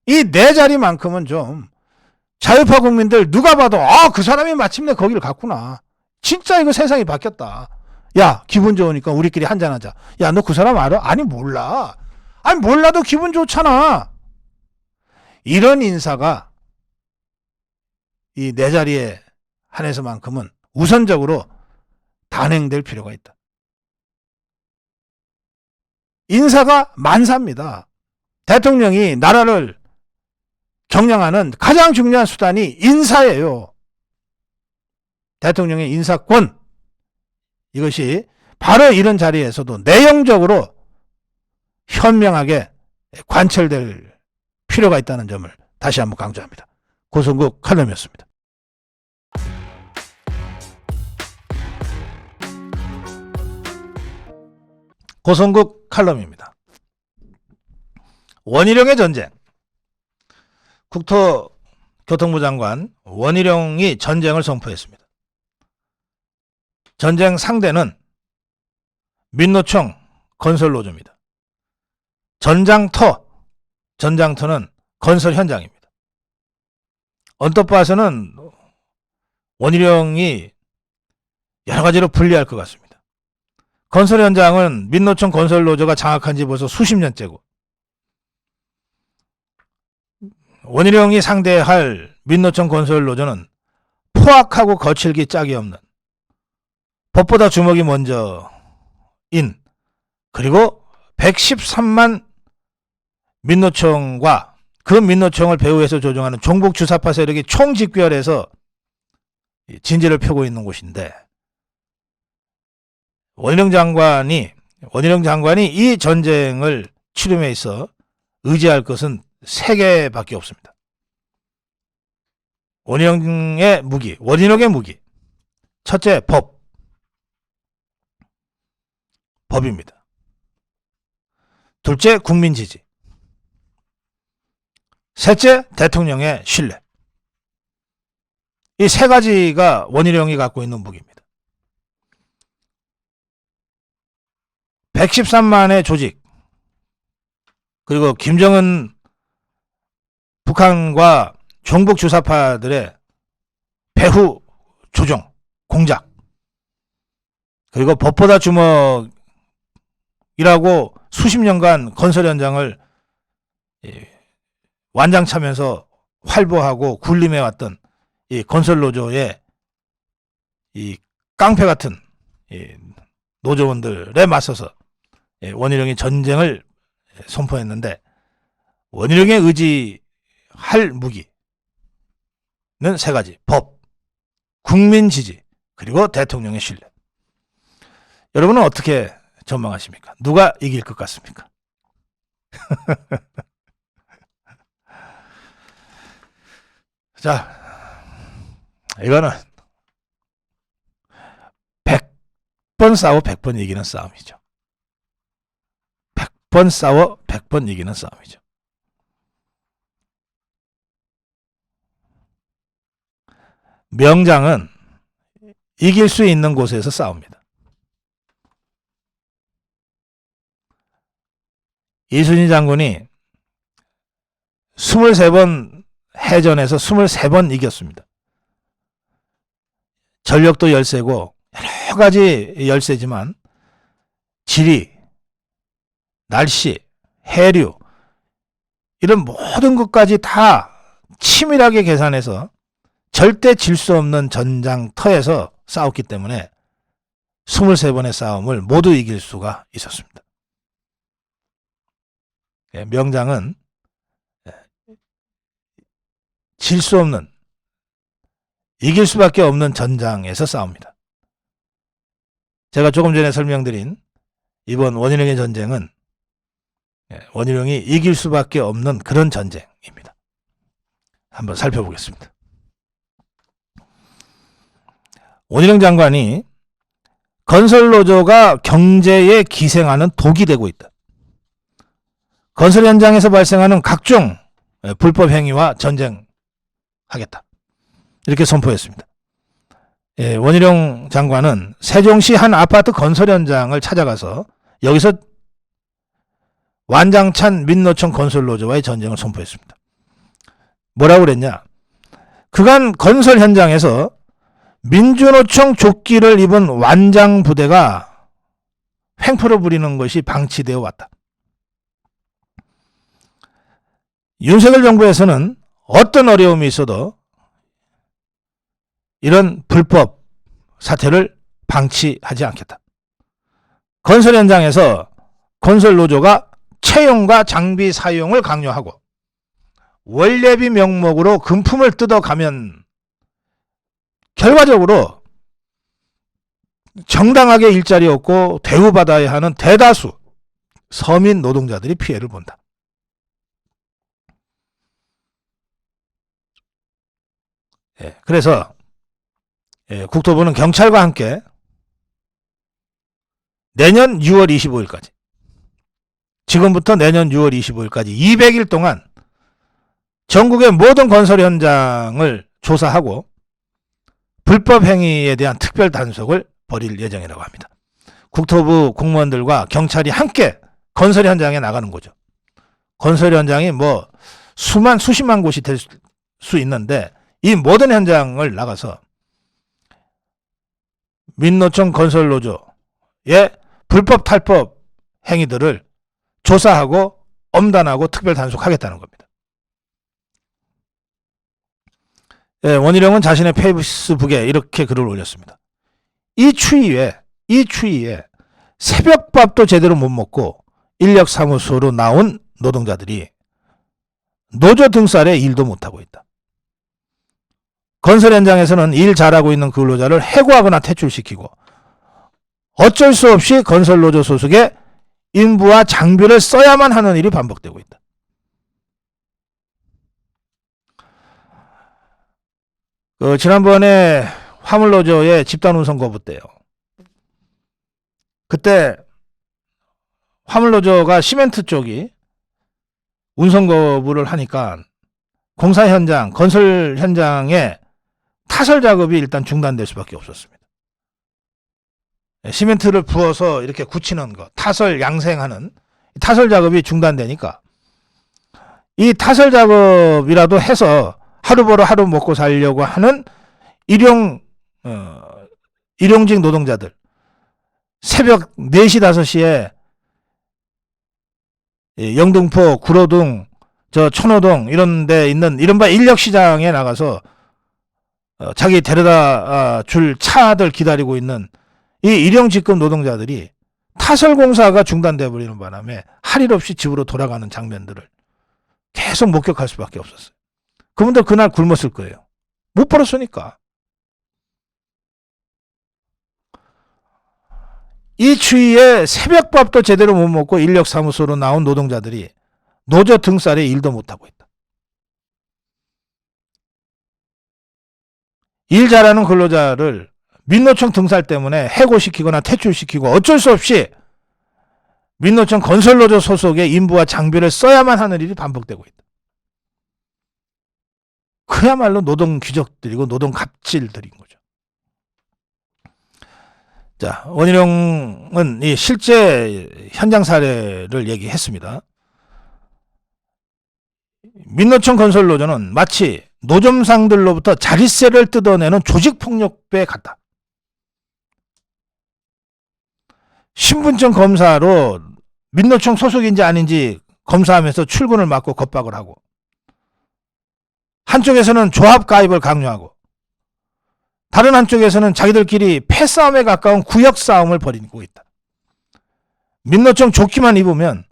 이 네 자리만큼은 좀 자유파 국민들 누가 봐도 그 사람이 마침내 거기를 갔구나. 진짜 이거 세상이 바뀌었다. 야, 기분 좋으니까 우리끼리 한잔하자. 야, 너 그 사람 알아? 아니, 몰라. 아니, 몰라도 기분 좋잖아. 이런 인사가 이 네 자리에 한해서만큼은 우선적으로 단행될 필요가 있다. 인사가 만사입니다. 대통령이 나라를 경영하는 가장 중요한 수단이 인사예요. 대통령의 인사권. 이것이 바로 이런 자리에서도 내용적으로 현명하게 관철될 필요가 있다는 점을 다시 한번 강조합니다. 고성국 칼럼이었습니다. 고성국 칼럼입니다. 원희룡의 전쟁. 국토교통부 장관 원희룡이 전쟁을 선포했습니다. 전쟁 상대는 민노총 건설노조입니다. 전장터는 건설 현장입니다. 언뜻 봐서는 원희룡이 여러 가지로 불리할 것 같습니다. 건설 현장은 민노총 건설노조가 장악한 지 벌써 수십 년째고 원희룡이 상대할 민노총 건설노조는 포악하고 거칠기 짝이 없는, 법보다 주먹이 먼저인, 그리고 113만 민노총과 그 민노총을 배후에서 조종하는 종북 주사파 세력이 총집결해서 진지를 펴고 있는 곳인데, 원희룡 장관이 이 전쟁을 치름에 있어 의지할 것은 세 개밖에 없습니다. 원희룡의 무기. 첫째, 법입니다. 둘째, 국민 지지. 셋째, 대통령의 신뢰. 이 세 가지가 원희룡이 갖고 있는 무기입니다. 113만의 조직, 그리고 김정은 북한과 종북 주사파들의 배후 조종, 공작, 그리고 법보다 주먹이라고 수십 년간 건설 현장을 완장차면서 활보하고 군림해왔던 이 건설노조의 이 깡패 같은 노조원들에 맞서서 원희룡이 전쟁을 선포했는데, 원희룡의 의지할 무기는 세 가지: 법, 국민 지지, 그리고 대통령의 신뢰. 여러분은 어떻게 전망하십니까? 누가 이길 것 같습니까? 자, 이거는 100번 싸워 100번 이기는 싸움이죠. 100번 싸워 100번 이기는 싸움이죠. 명장은 이길 수 있는 곳에서 싸웁니다. 이순신 장군이 23번 해전에서 23번 이겼습니다. 전력도 열세고 여러 가지 열세지만 지리, 날씨, 해류, 이런 모든 것까지 다 치밀하게 계산해서 절대 질 수 없는 전장터에서 싸웠기 때문에 23번의 싸움을 모두 이길 수가 있었습니다. 명장은 질 수 없는, 이길 수밖에 없는 전장에서 싸웁니다. 제가 조금 전에 설명드린 이번 원희룡의 전쟁은 원희룡이 이길 수밖에 없는 그런 전쟁입니다. 한번 살펴보겠습니다. 원희룡 장관이 건설노조가 경제에 기생하는 독이 되고 있다. 건설 현장에서 발생하는 각종 불법 행위와 전쟁하겠다, 이렇게 선포했습니다. 원희룡 장관은 세종시 한 아파트 건설 현장을 찾아가서 여기서 완장찬 민노총 건설노조와의 전쟁을 선포했습니다. 뭐라고 그랬냐? 그간 건설 현장에서 민주노총 조끼를 입은 완장 부대가 횡포를 부리는 것이 방치되어 왔다. 윤석열 정부에서는 어떤 어려움이 있어도 이런 불법 사태를 방치하지 않겠다. 건설 현장에서 건설노조가 채용과 장비 사용을 강요하고 원래비 명목으로 금품을 뜯어가면 결과적으로 정당하게 일자리 얻고 대우받아야 하는 대다수 서민 노동자들이 피해를 본다. 그래서 국토부는 경찰과 함께 내년 6월 25일까지, 지금부터 내년 6월 25일까지 200일 동안 전국의 모든 건설 현장을 조사하고 불법 행위에 대한 특별 단속을 벌일 예정이라고 합니다. 국토부 공무원들과 경찰이 함께 건설 현장에 나가는 거죠. 건설 현장이 뭐 수십만 곳이 될 수 있는데 이 모든 현장을 나가서 민노총 건설노조의 불법 탈법 행위들을 조사하고 엄단하고 특별 단속하겠다는 겁니다. 예, 원희룡은 자신의 페이스북에 이렇게 글을 올렸습니다. 이 추위에 새벽밥도 제대로 못 먹고 인력사무소로 나온 노동자들이 노조 등살에 일도 못하고 있다. 건설 현장에서는 일 잘하고 있는 근로자를 해고하거나 퇴출시키고 어쩔 수 없이 건설노조 소속의 인부와 장비를 써야만 하는 일이 반복되고 있다. 지난번에 화물노조의 집단운송 거부 때요. 그때 화물노조가 시멘트 쪽이 운송 거부를 하니까 공사 현장, 건설 현장에 타설 작업이 일단 중단될 수밖에 없었습니다. 시멘트를 부어서 이렇게 굳히는 거, 타설 양생하는 타설 작업이 중단되니까 이 타설 작업이라도 해서 하루 벌어 하루 먹고 살려고 하는 일용직 노동자들 새벽 4시 5시에 영등포, 구로동, 천호동 이런 데 있는 이른바 인력시장에 나가서 자기 데려다 줄 차들 기다리고 있는 이 일용직급 노동자들이 타설공사가 중단돼 버리는 바람에 할 일 없이 집으로 돌아가는 장면들을 계속 목격할 수밖에 없었어요. 그분들 그날 굶었을 거예요. 못 벌었으니까. 이 추위에 새벽밥도 제대로 못 먹고 인력사무소로 나온 노동자들이 노조 등살에 일도 못하고 있다. 일 잘하는 근로자를 민노총 등살 때문에 해고시키거나 퇴출시키고 어쩔 수 없이 민노총 건설노조 소속의 인부와 장비를 써야만 하는 일이 반복되고 있다. 그야말로 노동 귀족들이고 노동 갑질들인 거죠. 자, 원희룡은 이 실제 현장 사례를 얘기했습니다. 민노총 건설노조는 마치 노점상들로부터 자릿세를 뜯어내는 조직폭력배에 같다. 신분증 검사로 민노총 소속인지 아닌지 검사하면서 출근을 막고 겁박을 하고 한쪽에서는 조합 가입을 강요하고 다른 한쪽에서는 자기들끼리 패싸움에 가까운 구역싸움을 벌이고 있다. 민노총 조끼만 입으면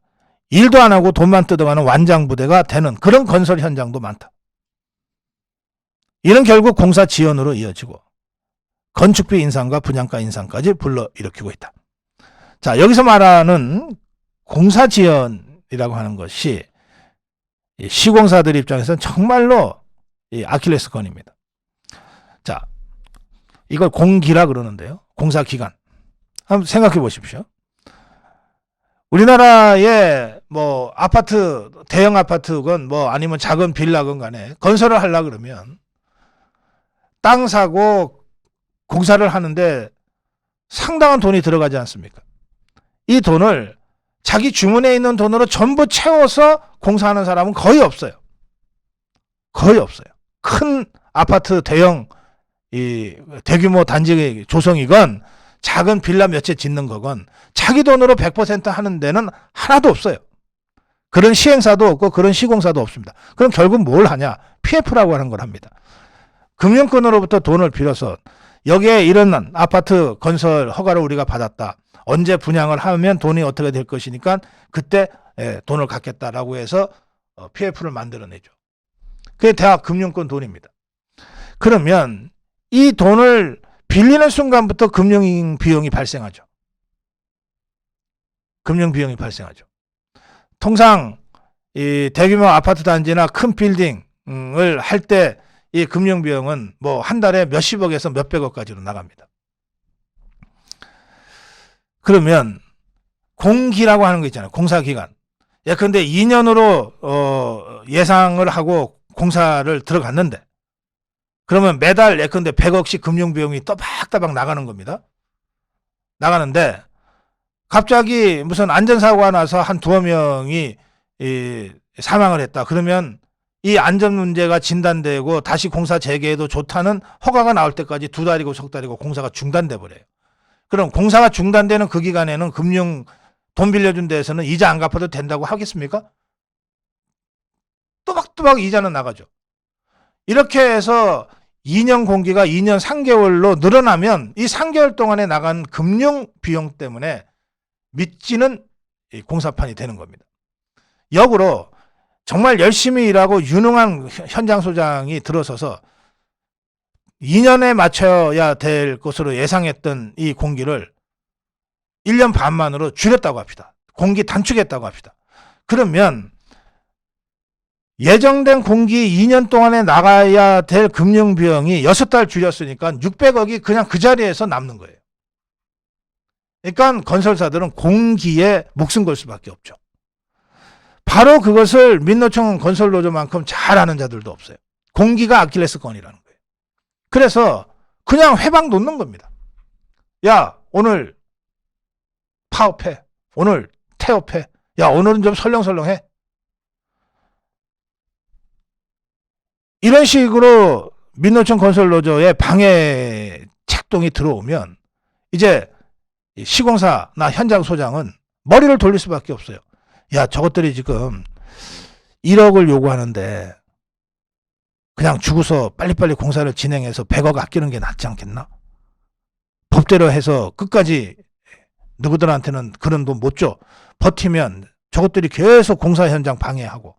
일도 안 하고 돈만 뜯어가는 완장부대가 되는 그런 건설 현장도 많다. 이는 결국 공사 지연으로 이어지고 건축비 인상과 분양가 인상까지 불러일으키고 있다. 자, 여기서 말하는 공사 지연이라고 하는 것이 시공사들 입장에서는 정말로 아킬레스건입니다. 자, 이걸 공기라 그러는데요. 공사기간. 한번 생각해 보십시오. 우리나라의 뭐 아파트, 대형 아파트건 뭐 아니면 작은 빌라건 간에 건설을 하려고 그러면 땅 사고 공사를 하는데 상당한 돈이 들어가지 않습니까? 이 돈을 자기 주머니에 있는 돈으로 전부 채워서 공사하는 사람은 거의 없어요. 거의 없어요. 큰 아파트 대형 대규모 단지 조성이건 작은 빌라 몇 채 짓는 거건 자기 돈으로 100% 하는 데는 하나도 없어요. 그런 시행사도 없고 그런 시공사도 없습니다. 그럼 결국 뭘 하냐? PF라고 하는 걸 합니다. 금융권으로부터 돈을 빌어서 여기에 이런 아파트 건설 허가를 우리가 받았다. 언제 분양을 하면 돈이 어떻게 될 것이니까 그때 돈을 갖겠다라고 해서 PF를 만들어내죠. 그게 대학 금융권 돈입니다. 그러면 이 돈을 빌리는 순간부터 금융 비용이 발생하죠. 금융 비용이 발생하죠. 통상 이 대규모 아파트 단지나 큰 빌딩을 할 때 이 금융 비용은 뭐 한 달에 몇십억에서 몇백억까지로 나갑니다. 그러면 공기라고 하는 거 있잖아요. 공사기간. 예컨대 2년으로 예상을 하고 공사를 들어갔는데 그러면 매달 예컨대 100억씩 금융비용이 또박또박 나가는 겁니다. 나가는데 갑자기 무슨 안전사고가 나서 한 두어 명이 사망을 했다. 그러면 이 안전 문제가 진단되고 다시 공사 재개해도 좋다는 허가가 나올 때까지 2달이고 석 달이고 공사가 중단돼 버려요. 그럼 공사가 중단되는 그 기간에는 금융 돈 빌려준 데에서는 이자 안 갚아도 된다고 하겠습니까? 또박또박 이자는 나가죠. 이렇게 해서 2년 공기가 2년 3개월로 늘어나면 이 3개월 동안에 나간 금융 비용 때문에 믿지는 공사판이 되는 겁니다. 역으로 정말 열심히 일하고 유능한 현장 소장이 들어서서 2년에 맞춰야 될 것으로 예상했던 이 공기를 1년 반 만으로 줄였다고 합시다. 공기 단축했다고 합시다. 그러면 예정된 공기 2년 동안에 나가야 될 금융비용이 6달 줄였으니까 600억이 그냥 그 자리에서 남는 거예요. 그러니까 건설사들은 공기에 목숨 걸 수밖에 없죠. 바로 그것을 민노총 건설노조만큼 잘 아는 자들도 없어요. 공기가 아킬레스건이라는 거예요. 그래서 그냥 회방 놓는 겁니다. 야, 오늘 파업해. 오늘 태업해. 야, 오늘은 좀 설렁설렁해. 이런 식으로 민노총 건설노조의 방해 책동이 들어오면 이제 시공사나 현장 소장은 머리를 돌릴 수밖에 없어요. 야, 저것들이 지금 1억을 요구하는데 그냥 주고서 빨리빨리 공사를 진행해서 100억 아끼는 게 낫지 않겠나? 법대로 해서 끝까지 누구들한테는 그런 돈 못 줘. 버티면 저것들이 계속 공사 현장 방해하고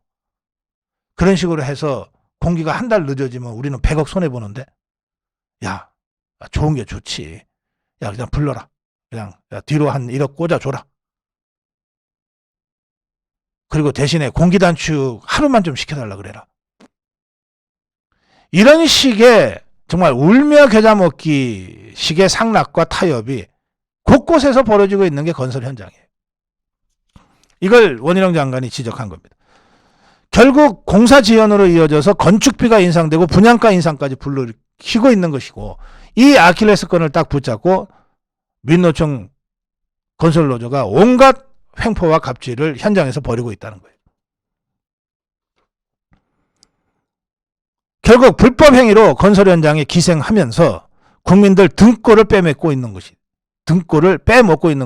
그런 식으로 해서 공기가 한 달 늦어지면 우리는 100억 손해보는데 야, 좋은 게 좋지. 야, 그냥 불러라. 그냥 야, 뒤로 한 1억 꽂아줘라. 그리고 대신에 공기 단축 하루만 좀 시켜달라 그래라. 이런 식의 정말 울며 겨자 먹기 식의 상락과 타협이 곳곳에서 벌어지고 있는 게 건설 현장이에요. 이걸 원희룡 장관이 지적한 겁니다. 결국 공사 지연으로 이어져서 건축비가 인상되고 분양가 인상까지 불러키고 있는 것이고 이 아킬레스건을 딱 붙잡고 민노총 건설노조가 온갖 횡포와 갑질을 현장에서 벌이고 있다는 거예요. 결국 불법 행위로 건설 현장에 기생하면서 국민들 등골을 빼먹고 있는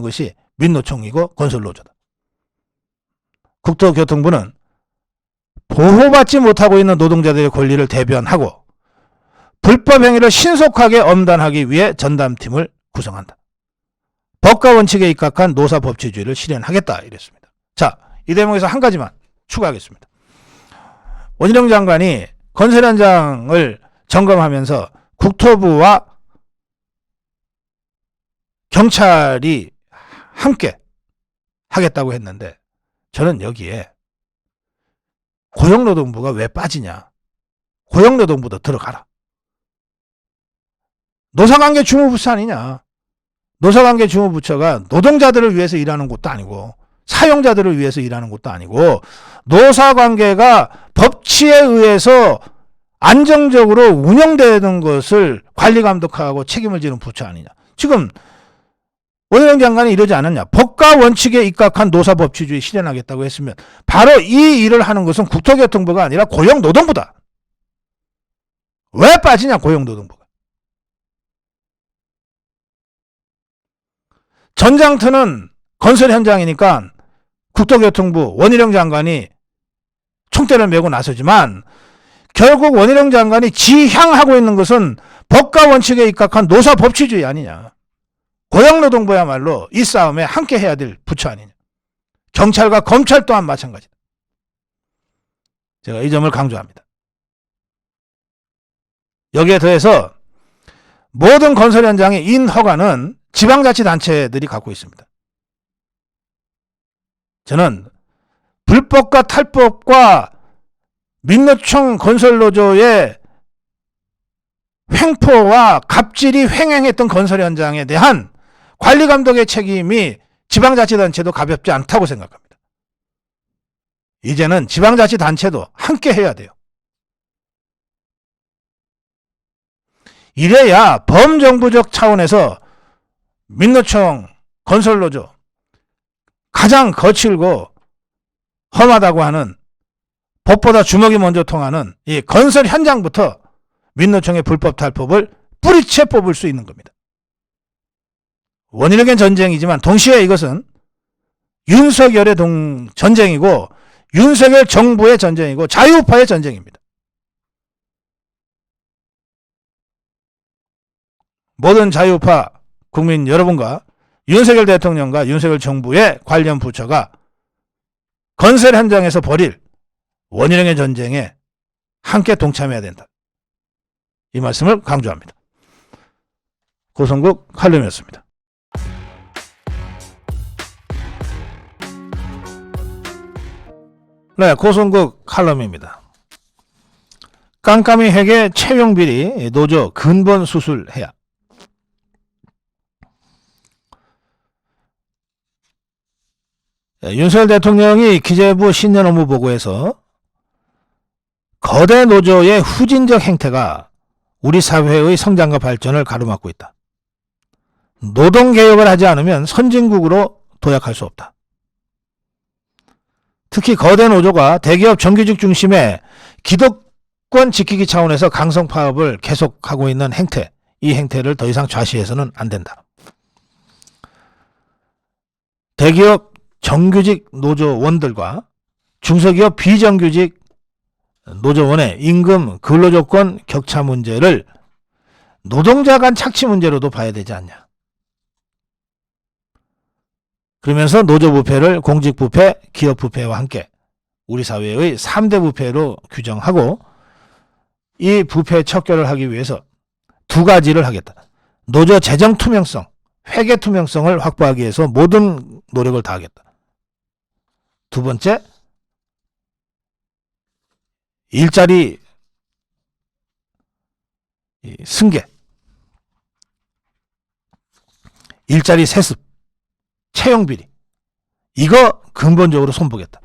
것이 민노총이고 건설노조다. 국토교통부는 보호받지 못하고 있는 노동자들의 권리를 대변하고 불법 행위를 신속하게 엄단하기 위해 전담팀을 구성한다. 법과 원칙에 입각한 노사법치주의를 실현하겠다 이랬습니다. 자, 이 대목에서 한 가지만 추가하겠습니다. 원희룡 장관이 건설 현장을 점검하면서 국토부와 경찰이 함께 하겠다고 했는데 저는 여기에 고용노동부가 왜 빠지냐. 고용노동부도 들어가라. 노사관계 주무부처 아니냐. 노사관계 주무부처가 노동자들을 위해서 일하는 곳도 아니고 사용자들을 위해서 일하는 곳도 아니고 노사관계가 법치에 의해서 안정적으로 운영되는 것을 관리감독하고 책임을 지는 부처 아니냐. 지금 원희룡 장관이 이러지 않았냐. 법과 원칙에 입각한 노사법치주의 실현하겠다고 했으면 바로 이 일을 하는 것은 국토교통부가 아니라 고용노동부다. 왜 빠지냐 고용노동부가. 전장터는 건설 현장이니까 국토교통부 원희룡 장관이 총대를 메고 나서지만 결국 원희룡 장관이 지향하고 있는 것은 법과 원칙에 입각한 노사법치주의 아니냐. 고용노동부야말로 이 싸움에 함께 해야 될 부처 아니냐. 경찰과 검찰 또한 마찬가지다. 제가 이 점을 강조합니다. 여기에 더해서 모든 건설 현장의 인허가는 지방자치단체들이 갖고 있습니다. 저는 불법과 탈법과 민노총 건설노조의 횡포와 갑질이 횡행했던 건설 현장에 대한 관리감독의 책임이 지방자치단체도 가볍지 않다고 생각합니다. 이제는 지방자치단체도 함께 해야 돼요. 이래야 범정부적 차원에서 민노총 건설노조 가장 거칠고 험하다고 하는 법보다 주먹이 먼저 통하는 이 건설 현장부터 민노총의 불법 탈법을 뿌리채 뽑을 수 있는 겁니다. 원희룡의 전쟁이지만 동시에 이것은 윤석열의 전쟁이고 윤석열 정부의 전쟁이고 자유우파의 전쟁입니다. 모든 자유파 국민 여러분과 윤석열 대통령과 윤석열 정부의 관련 부처가 건설 현장에서 벌일 원희룡의 전쟁에 함께 동참해야 된다. 이 말씀을 강조합니다. 고성국 칼럼이었습니다. 네, 고성국 칼럼입니다. 깜깜이 회계 채용비리 노조 근본 수술해야. 윤석열 대통령이 기재부 신년 업무 보고에서 거대 노조의 후진적 행태가 우리 사회의 성장과 발전을 가로막고 있다. 노동개혁을 하지 않으면 선진국으로 도약할 수 없다. 특히 거대 노조가 대기업 정규직 중심의 기득권 지키기 차원에서 강성 파업을 계속하고 있는 행태, 이 행태를 더 이상 좌시해서는 안 된다. 대기업 정규직 노조원들과 중소기업 비정규직 노조원의 임금 근로조건 격차 문제를 노동자 간 착취 문제로도 봐야 되지 않냐. 그러면서 노조부패를 공직부패, 기업부패와 함께 우리 사회의 3대 부패로 규정하고 이 부패 척결을 하기 위해서 두 가지를 하겠다. 노조 재정 투명성, 회계 투명성을 확보하기 위해서 모든 노력을 다하겠다. 두 번째, 일자리 승계, 일자리 세습, 채용비리, 이거 근본적으로 손보겠다.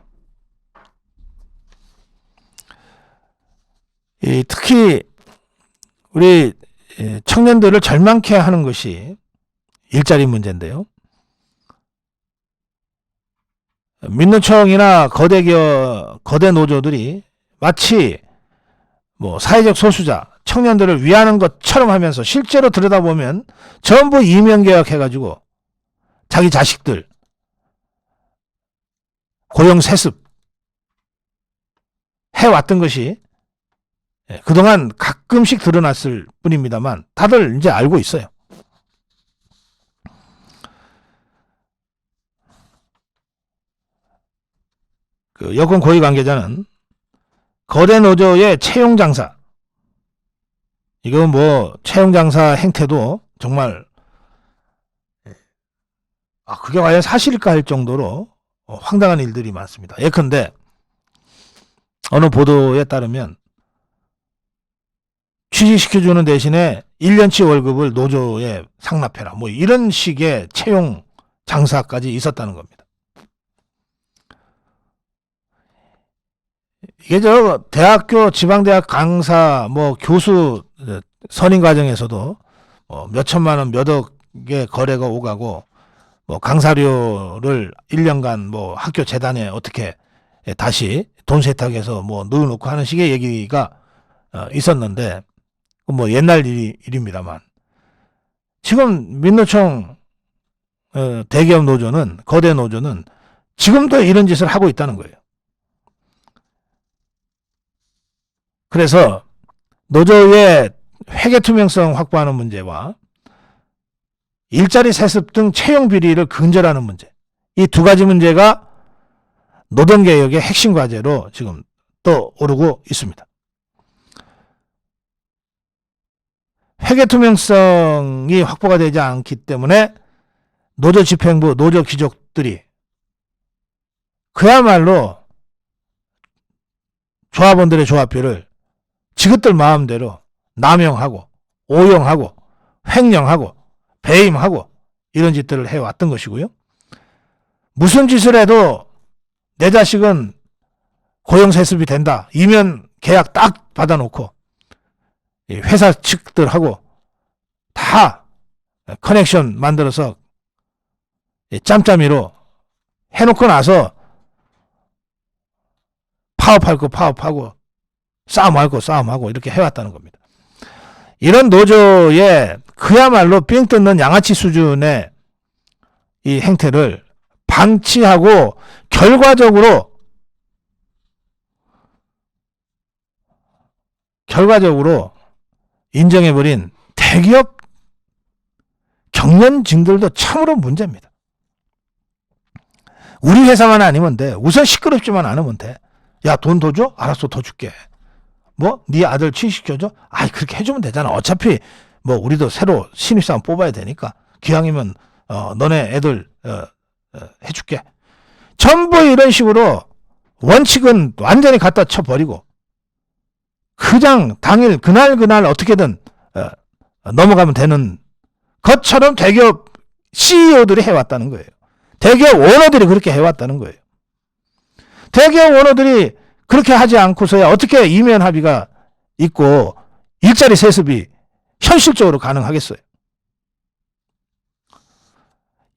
특히 우리 청년들을 절망케 하는 것이 일자리 문제인데요. 민노총이나 거대 노조들이 마치 사회적 소수자, 청년들을 위하는 것처럼 하면서 실제로 들여다보면 전부 이명개혁해가지고 자기 자식들 고용 세습 해왔던 것이 그동안 가끔씩 드러났을 뿐입니다만 다들 이제 알고 있어요. 그 여권 고위 관계자는 거대 노조의 채용 장사, 이거 채용 장사 행태도 정말 그게 과연 사실일까 할 정도로 황당한 일들이 많습니다. 예컨대 어느 보도에 따르면 취직시켜주는 대신에 1년치 월급을 노조에 상납해라, 이런 식의 채용 장사까지 있었다는 겁니다. 이게 대학교, 지방대학 강사, 교수 선임 과정에서도 몇 천만 원, 몇 억의 거래가 오가고, 강사료를 1년간 학교 재단에 어떻게 다시 돈 세탁해서 넣어놓고 하는 식의 얘기가 있었는데, 옛날 일입니다만. 지금 민노총 대기업 노조는, 거대 노조는 지금도 이런 짓을 하고 있다는 거예요. 그래서 노조의 회계 투명성 확보하는 문제와 일자리 세습 등 채용 비리를 근절하는 문제, 이 두 가지 문제가 노동개혁의 핵심 과제로 지금 떠오르고 있습니다. 회계 투명성이 확보가 되지 않기 때문에 노조 집행부, 노조 귀족들이 그야말로 조합원들의 조합비를 지긋들 마음대로 남용하고 오용하고 횡령하고 배임하고 이런 짓들을 해왔던 것이고요. 무슨 짓을 해도 내 자식은 고용세습이 된다, 이면 계약 딱 받아놓고 회사 측들하고 다 커넥션 만들어서 짬짬이로 해놓고 나서 파업할 거 파업하고 싸움할 거 싸움하고 이렇게 해왔다는 겁니다. 이런 노조의 그야말로 삥 뜯는 양아치 수준의 이 행태를 방치하고 결과적으로 인정해버린 대기업 경련직들도 참으로 문제입니다. 우리 회사만 아니면 돼. 우선 시끄럽지만 않으면 돼. 야, 돈 더 줘? 알았어, 더 줄게. 뭐? 네 아들 취직시켜줘? 아이, 그렇게 해주면 되잖아. 어차피 뭐 우리도 새로 신입사원 뽑아야 되니까 기왕이면 너네 애들 해줄게. 전부 이런 식으로 원칙은 완전히 갖다 쳐버리고 그냥 당일 그날 어떻게든 넘어가면 되는 것처럼 대기업 CEO들이 해왔다는 거예요. 대기업 오너들이 그렇게 해왔다는 거예요. 대기업 오너들이 그렇게 하지 않고서야 어떻게 이면 합의가 있고 일자리 세습이 현실적으로 가능하겠어요.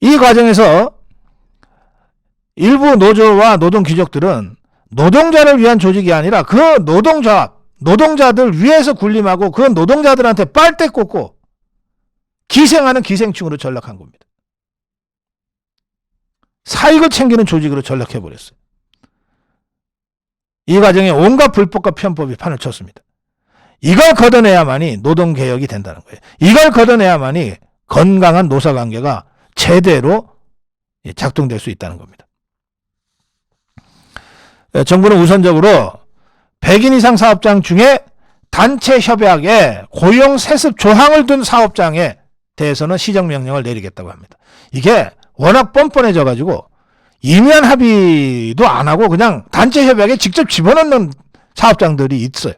이 과정에서 일부 노조와 노동귀족들은 노동자를 위한 조직이 아니라 그 노동자들 위에서 군림하고 그 노동자들한테 빨대 꽂고 기생하는 기생충으로 전락한 겁니다. 사익을 챙기는 조직으로 전락해버렸어요. 이 과정에 온갖 불법과 편법이 판을 쳤습니다. 이걸 걷어내야만이 노동개혁이 된다는 거예요. 이걸 걷어내야만이 건강한 노사관계가 제대로 작동될 수 있다는 겁니다. 정부는 우선적으로 100인 이상 사업장 중에 단체 협약에 고용 세습 조항을 둔 사업장에 대해서는 시정명령을 내리겠다고 합니다. 이게 워낙 뻔뻔해져 가지고 임의한 합의도 안 하고 그냥 단체 협약에 직접 집어넣는 사업장들이 있어요.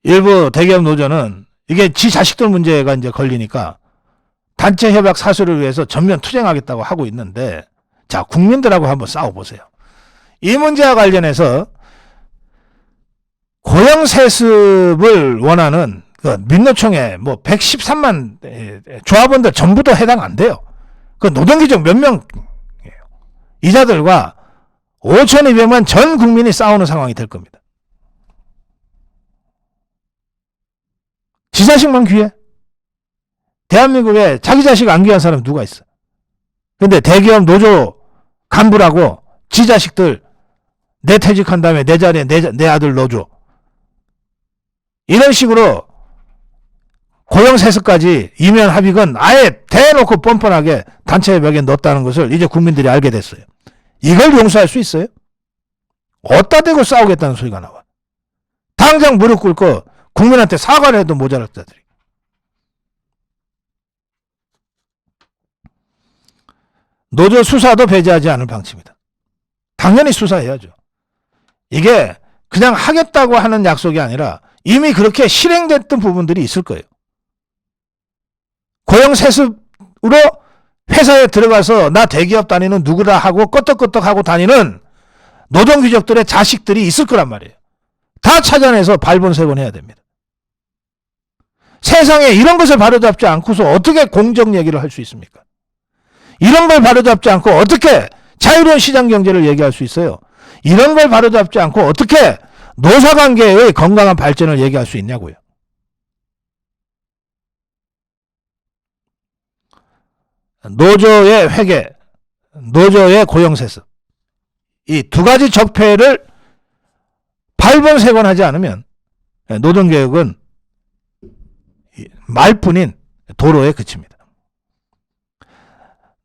일부 대기업 노조는 이게 지 자식들 문제가 이제 걸리니까 단체 협약 사수를 위해서 전면 투쟁하겠다고 하고 있는데, 자, 국민들하고 한번 싸워보세요. 이 문제와 관련해서 고용 세습을 원하는 그 민노총에 뭐 113만 조합원들 전부 다 해당 안 돼요. 그 노동기족 몇 명, 이자들과 5,200만 전 국민이 싸우는 상황이 될 겁니다. 지 자식만 귀해? 대한민국에 자기 자식 안 귀한 사람 누가 있어? 근데 대기업 노조 간부라고 지 자식들 내 퇴직한 다음에 내 자리에 내 아들 넣어줘. 이런 식으로 고용세습까지 이면 합의건 아예 대놓고 뻔뻔하게 단체 협약에 넣었다는 것을 이제 국민들이 알게 됐어요. 이걸 용서할 수 있어요? 어디다 대고 싸우겠다는 소리가 나와. 당장 무릎 꿇고 국민한테 사과를 해도 모자랄 자들이. 노조 수사도 배제하지 않을 방침이다. 당연히 수사해야죠. 이게 그냥 하겠다고 하는 약속이 아니라 이미 그렇게 실행됐던 부분들이 있을 거예요. 고용세습으로 회사에 들어가서 나 대기업 다니는 누구라 하고 끄떡끄떡 하고 다니는 노동귀족들의 자식들이 있을 거란 말이에요. 다 찾아내서 발본색원 해야 됩니다. 세상에 이런 것을 바로잡지 않고서 어떻게 공정 얘기를 할 수 있습니까? 이런 걸 바로잡지 않고 어떻게 자유로운 시장경제를 얘기할 수 있어요? 이런 걸 바로잡지 않고 어떻게 노사관계의 건강한 발전을 얘기할 수 있냐고요. 노조의 회계, 노조의 고용세습, 이 두 가지 적폐를 발본색원하지 않으면 노동개혁은 말뿐인 도로에 그칩니다.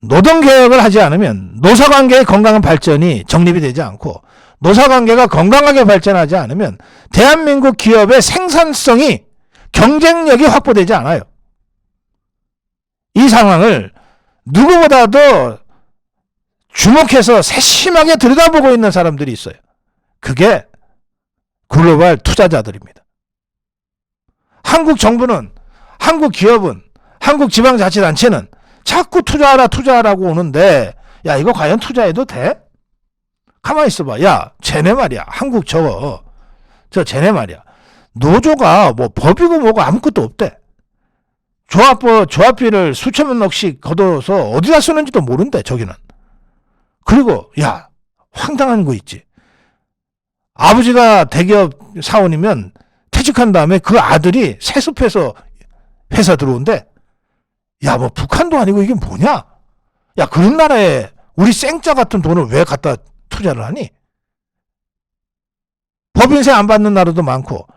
노동개혁을 하지 않으면 노사관계의 건강한 발전이 정립이 되지 않고, 노사관계가 건강하게 발전하지 않으면 대한민국 기업의 생산성이, 경쟁력이 확보되지 않아요. 이 상황을 누구보다도 주목해서 세심하게 들여다보고 있는 사람들이 있어요. 그게 글로벌 투자자들입니다. 한국 정부는, 한국 기업은, 한국 지방자치단체는 자꾸 투자하라고 오는데, 야, 이거 과연 투자해도 돼? 가만히 있어봐. 야, 쟤네 말이야. 한국 쟤네 말이야. 노조가 뭐 법이고 뭐고 아무것도 없대. 조합비를 수천억씩 걷어서 어디다 쓰는지도 모른대, 저기는. 그리고, 야, 황당한 거 있지. 아버지가 대기업 사원이면 퇴직한 다음에 그 아들이 세습해서 회사 들어온대. 야, 뭐 북한도 아니고 이게 뭐냐? 야, 그런 나라에 우리 생짜 같은 돈을 왜 갖다 투자를 하니? 법인세 안 받는 나라도 많고,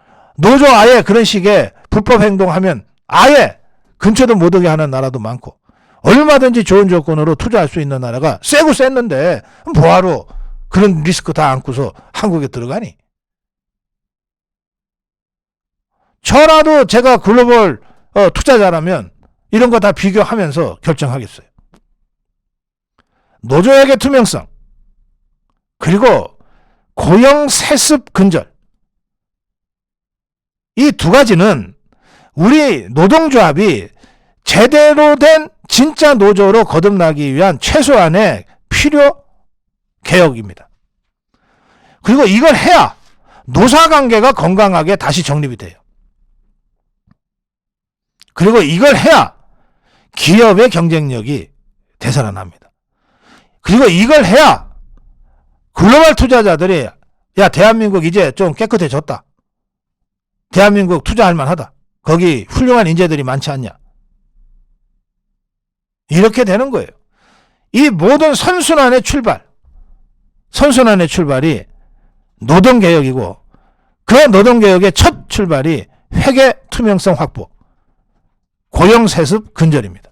노조 아예 그런 식의 불법 행동하면 아예 근처도 못 오게 하는 나라도 많고, 얼마든지 좋은 조건으로 투자할 수 있는 나라가 세고 셌는데 뭐하러 그런 리스크 다 안고서 한국에 들어가니? 저라도 제가 글로벌 투자자라면 이런 거 다 비교하면서 결정하겠어요. 노조에게 투명성, 그리고 고용 세습 근절, 이 두 가지는 우리 노동조합이 제대로 된 진짜 노조로 거듭나기 위한 최소한의 필요 개혁입니다. 그리고 이걸 해야 노사관계가 건강하게 다시 정립이 돼요. 그리고 이걸 해야 기업의 경쟁력이 되살아납니다. 그리고 이걸 해야 글로벌 투자자들이 야, 대한민국 이제 좀 깨끗해졌다. 대한민국 투자할 만하다. 거기 훌륭한 인재들이 많지 않냐. 이렇게 되는 거예요. 이 모든 선순환의 출발이 노동개혁이고, 그 노동개혁의 첫 출발이 회계 투명성 확보, 고용세습 근절입니다.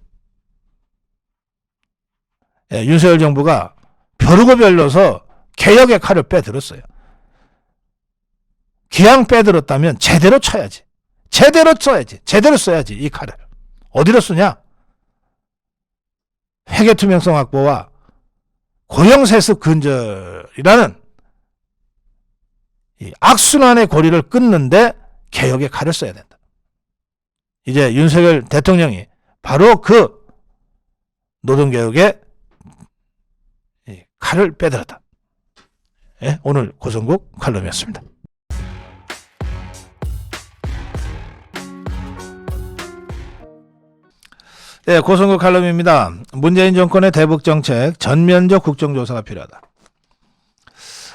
예, 윤석열 정부가 벼르고 별로서 개혁의 칼을 빼들었어요. 기왕 빼들었다면 제대로 쳐야지. 제대로 써야지 이 칼을. 어디로 쓰냐? 회계 투명성 확보와 고용세습 근절이라는 이 악순환의 고리를 끊는데 개혁의 칼을 써야 된다. 이제 윤석열 대통령이 바로 그 노동개혁의 칼을 빼들었다. 예, 오늘 고성국 칼럼이었습니다. 네, 고성국 칼럼입니다. 문재인 정권의 대북정책 전면적 국정조사가 필요하다.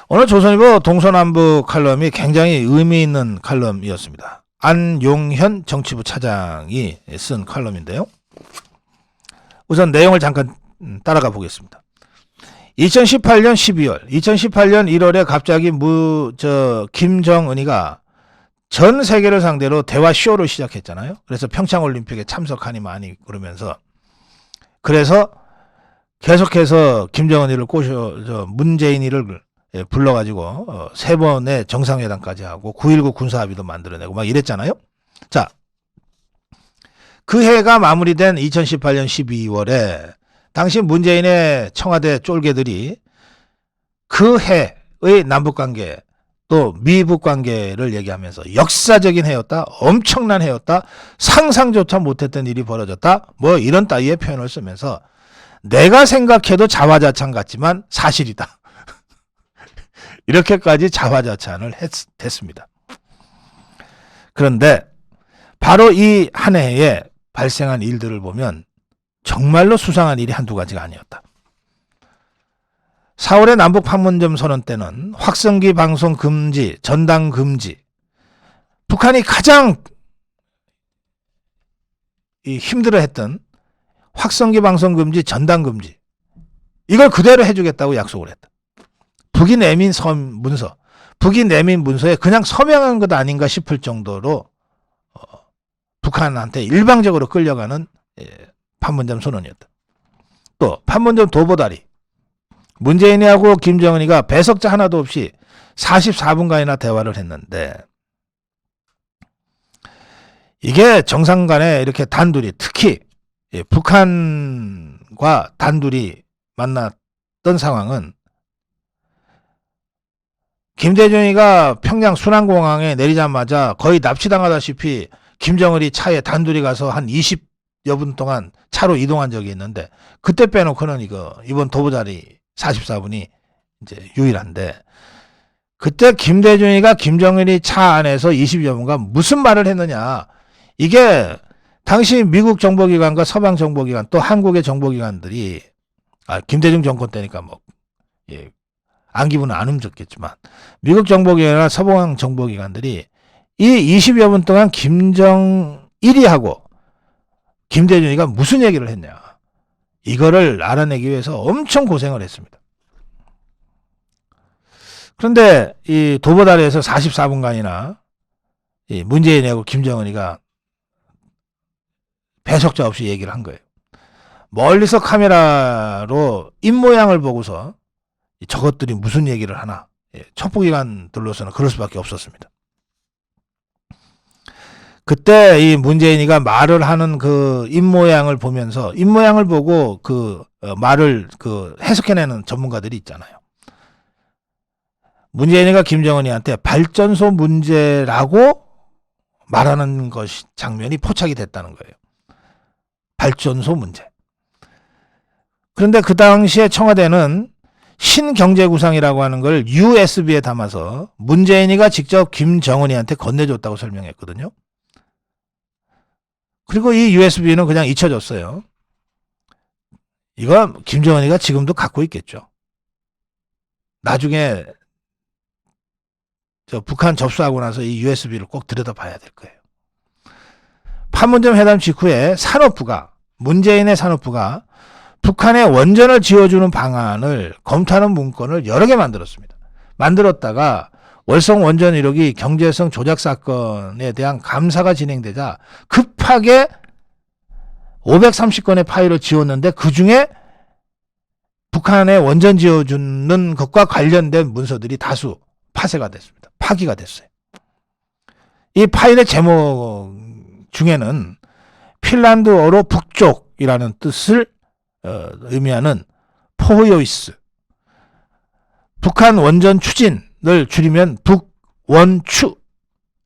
오늘 조선일보 동서남북 칼럼이 굉장히 의미 있는 칼럼이었습니다. 안용현 정치부 차장이 쓴 칼럼인데요. 우선 내용을 잠깐 따라가 보겠습니다. 2018년 12월, 2018년 1월에 갑자기 김정은이가 전 세계를 상대로 대화 쇼를 시작했잖아요. 그래서 평창올림픽에 참석하니 많이 그러면서, 그래서 계속해서 김정은이를 문재인이를 불러가지고 3번의 정상회담까지 하고 9.19 군사합의도 만들어내고 막 이랬잖아요. 자, 그 해가 마무리된 2018년 12월에 당시 문재인의 청와대 쫄개들이 그 해의 남북관계 또 미북관계를 얘기하면서 역사적인 해였다, 엄청난 해였다, 상상조차 못했던 일이 벌어졌다, 뭐 이런 따위의 표현을 쓰면서 내가 생각해도 자화자찬 같지만 사실이다. 이렇게까지 자화자찬을 했습니다. 그런데 바로 이 한 해에 발생한 일들을 보면 정말로 수상한 일이 한두 가지가 아니었다. 4월의 남북 판문점 선언 때는 확성기 방송 금지, 전당 금지, 북한이 가장 힘들어했던 확성기 방송 금지, 전당 금지, 이걸 그대로 해주겠다고 약속을 했다. 북이 내민 문서에 그냥 서명한 것 아닌가 싶을 정도로 북한한테 일방적으로 끌려가는 판문점 선언이었다. 또 판문점 도보다리, 문재인이하고 김정은이가 배석자 하나도 없이 44분간이나 대화를 했는데, 이게 정상 간에 이렇게 단둘이, 특히 북한과 단둘이 만났던 상황은 김대중이가 평양 순안공항에 내리자마자 거의 납치당하다시피 김정은이 차에 단둘이 가서 한 20여 분 동안 차로 이동한 적이 있는데, 그때 빼놓고는 이번 도보다리 44분이 이제 유일한데, 그때 김대중이가 김정은이 차 안에서 20여 분간 무슨 말을 했느냐. 이게 당시 미국 정보기관과 서방 정보기관 또 한국의 정보기관들이, 김대중 정권 때니까 안기부는 안 움직였겠지만 미국 정보기관이나 서방 정보기관들이 이 20여 분 동안 김정일이하고 김대중이가 무슨 얘기를 했냐, 이거를 알아내기 위해서 엄청 고생을 했습니다. 그런데 이 도보다리에서 44분간이나 이 문재인하고 김정은이가 배석자 없이 얘기를 한 거예요. 멀리서 카메라로 입모양을 보고서 저것들이 무슨 얘기를 하나. 첩보기관들로서는 그럴 수밖에 없었습니다. 그때 이 문재인이가 말을 하는 그 입모양을 보면서 입모양을 보고 그 말을 그 해석해내는 전문가들이 있잖아요. 문재인이가 김정은이한테 발전소 문제라고 말하는 것이 장면이 포착이 됐다는 거예요. 발전소 문제. 그런데 그 당시에 청와대는 신경제구상이라고 하는 걸 USB에 담아서 문재인이가 직접 김정은이한테 건네줬다고 설명했거든요. 그리고 이 USB는 그냥 잊혀졌어요. 이거 김정은이가 지금도 갖고 있겠죠. 나중에 북한 접수하고 나서 이 USB를 꼭 들여다봐야 될 거예요. 판문점 회담 직후에 산업부가, 문재인의 산업부가 북한에 원전을 지어주는 방안을 검토하는 문건을 여러 개 만들었습니다. 만들었다가 월성 원전 1호기 경제성 조작 사건에 대한 감사가 진행되자 급하게 530건의 파일을 지웠는데 그중에 북한에 원전 지어주는 것과 관련된 문서들이 다수 파쇄가 됐습니다. 파기가 됐어요. 이 파일의 제목 중에는 핀란드어로 북쪽이라는 뜻을 의미하는 포요이스, 북한 원전 추진을 줄이면 북원추,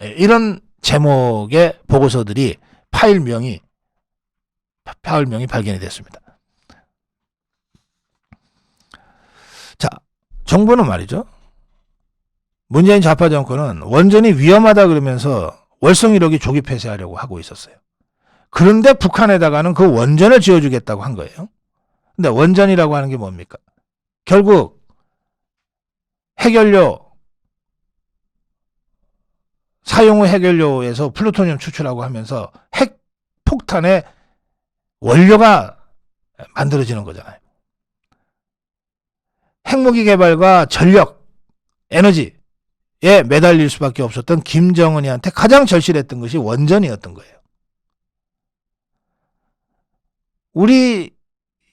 이런 제목의 보고서들이 파일명이 발견이 됐습니다. 자, 정부는 말이죠. 문재인 좌파 정권은 원전이 위험하다 그러면서 월성 1호기 조기 폐쇄하려고 하고 있었어요. 그런데 북한에다가는 그 원전을 지어주겠다고 한 거예요. 근데 원전이라고 하는 게 뭡니까? 결국 해결료, 사용 후 해결료에서 플루토늄 추출하고 하면서 핵폭탄의 원료가 만들어지는 거잖아요. 핵무기 개발과 전력, 에너지에 매달릴 수밖에 없었던 김정은이한테 가장 절실했던 것이 원전이었던 거예요. 우리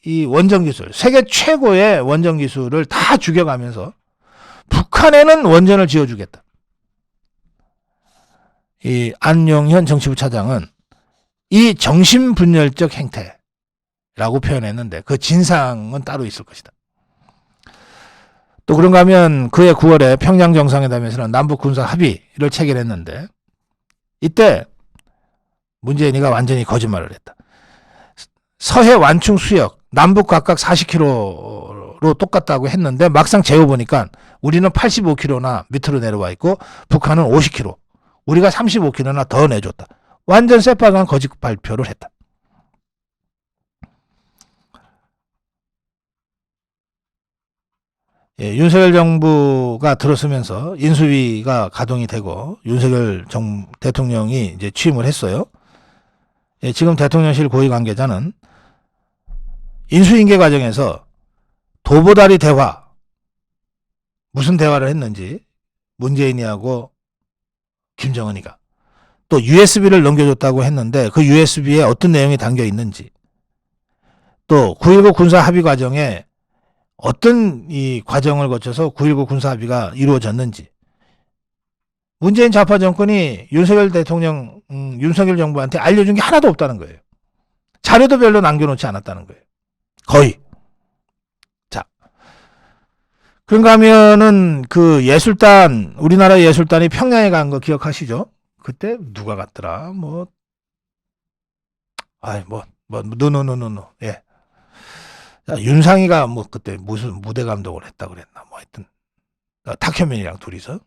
이 원전 기술, 세계 최고의 원전 기술을 다 죽여가면서 북한에는 원전을 지어주겠다. 이 안용현 정치부 차장은 이 정신분열적 행태라고 표현했는데 그 진상은 따로 있을 것이다. 또 그런가 하면 그해 9월에 평양 정상회담에서는 남북 군사 합의를 체결했는데 이때 문재인이가 완전히 거짓말을 했다. 서해 완충 수역 남북 각각 40km로 똑같다고 했는데 막상 재어보니까 우리는 85km나 밑으로 내려와 있고 북한은 50km, 우리가 35km나 더 내줬다. 완전 새빨간 거짓 발표를 했다. 윤석열 정부가 들어서면서 인수위가 가동이 되고 윤석열 대통령이 이제 취임을 했어요. 지금 대통령실 고위 관계자는 인수인계 과정에서 도보다리 대화, 무슨 대화를 했는지 문재인이하고 김정은이가 또 USB를 넘겨줬다고 했는데 그 USB에 어떤 내용이 담겨 있는지, 또 9.19 군사 합의 과정에 어떤 이 과정을 거쳐서 9.19 군사 합의가 이루어졌는지, 문재인 좌파 정권이 윤석열 대통령, 윤석열 정부한테 알려준 게 하나도 없다는 거예요. 자료도 별로 남겨놓지 않았다는 거예요. 거의. 자, 그런가 하면은 그 예술단, 우리나라 예술단이 평양에 간 거 기억하시죠? 그때 누가 갔더라? 노. 예. 자, 윤상이가 그때 무슨 무대 감독을 했다 그랬나, 하여튼. 탁현민이랑 둘이서.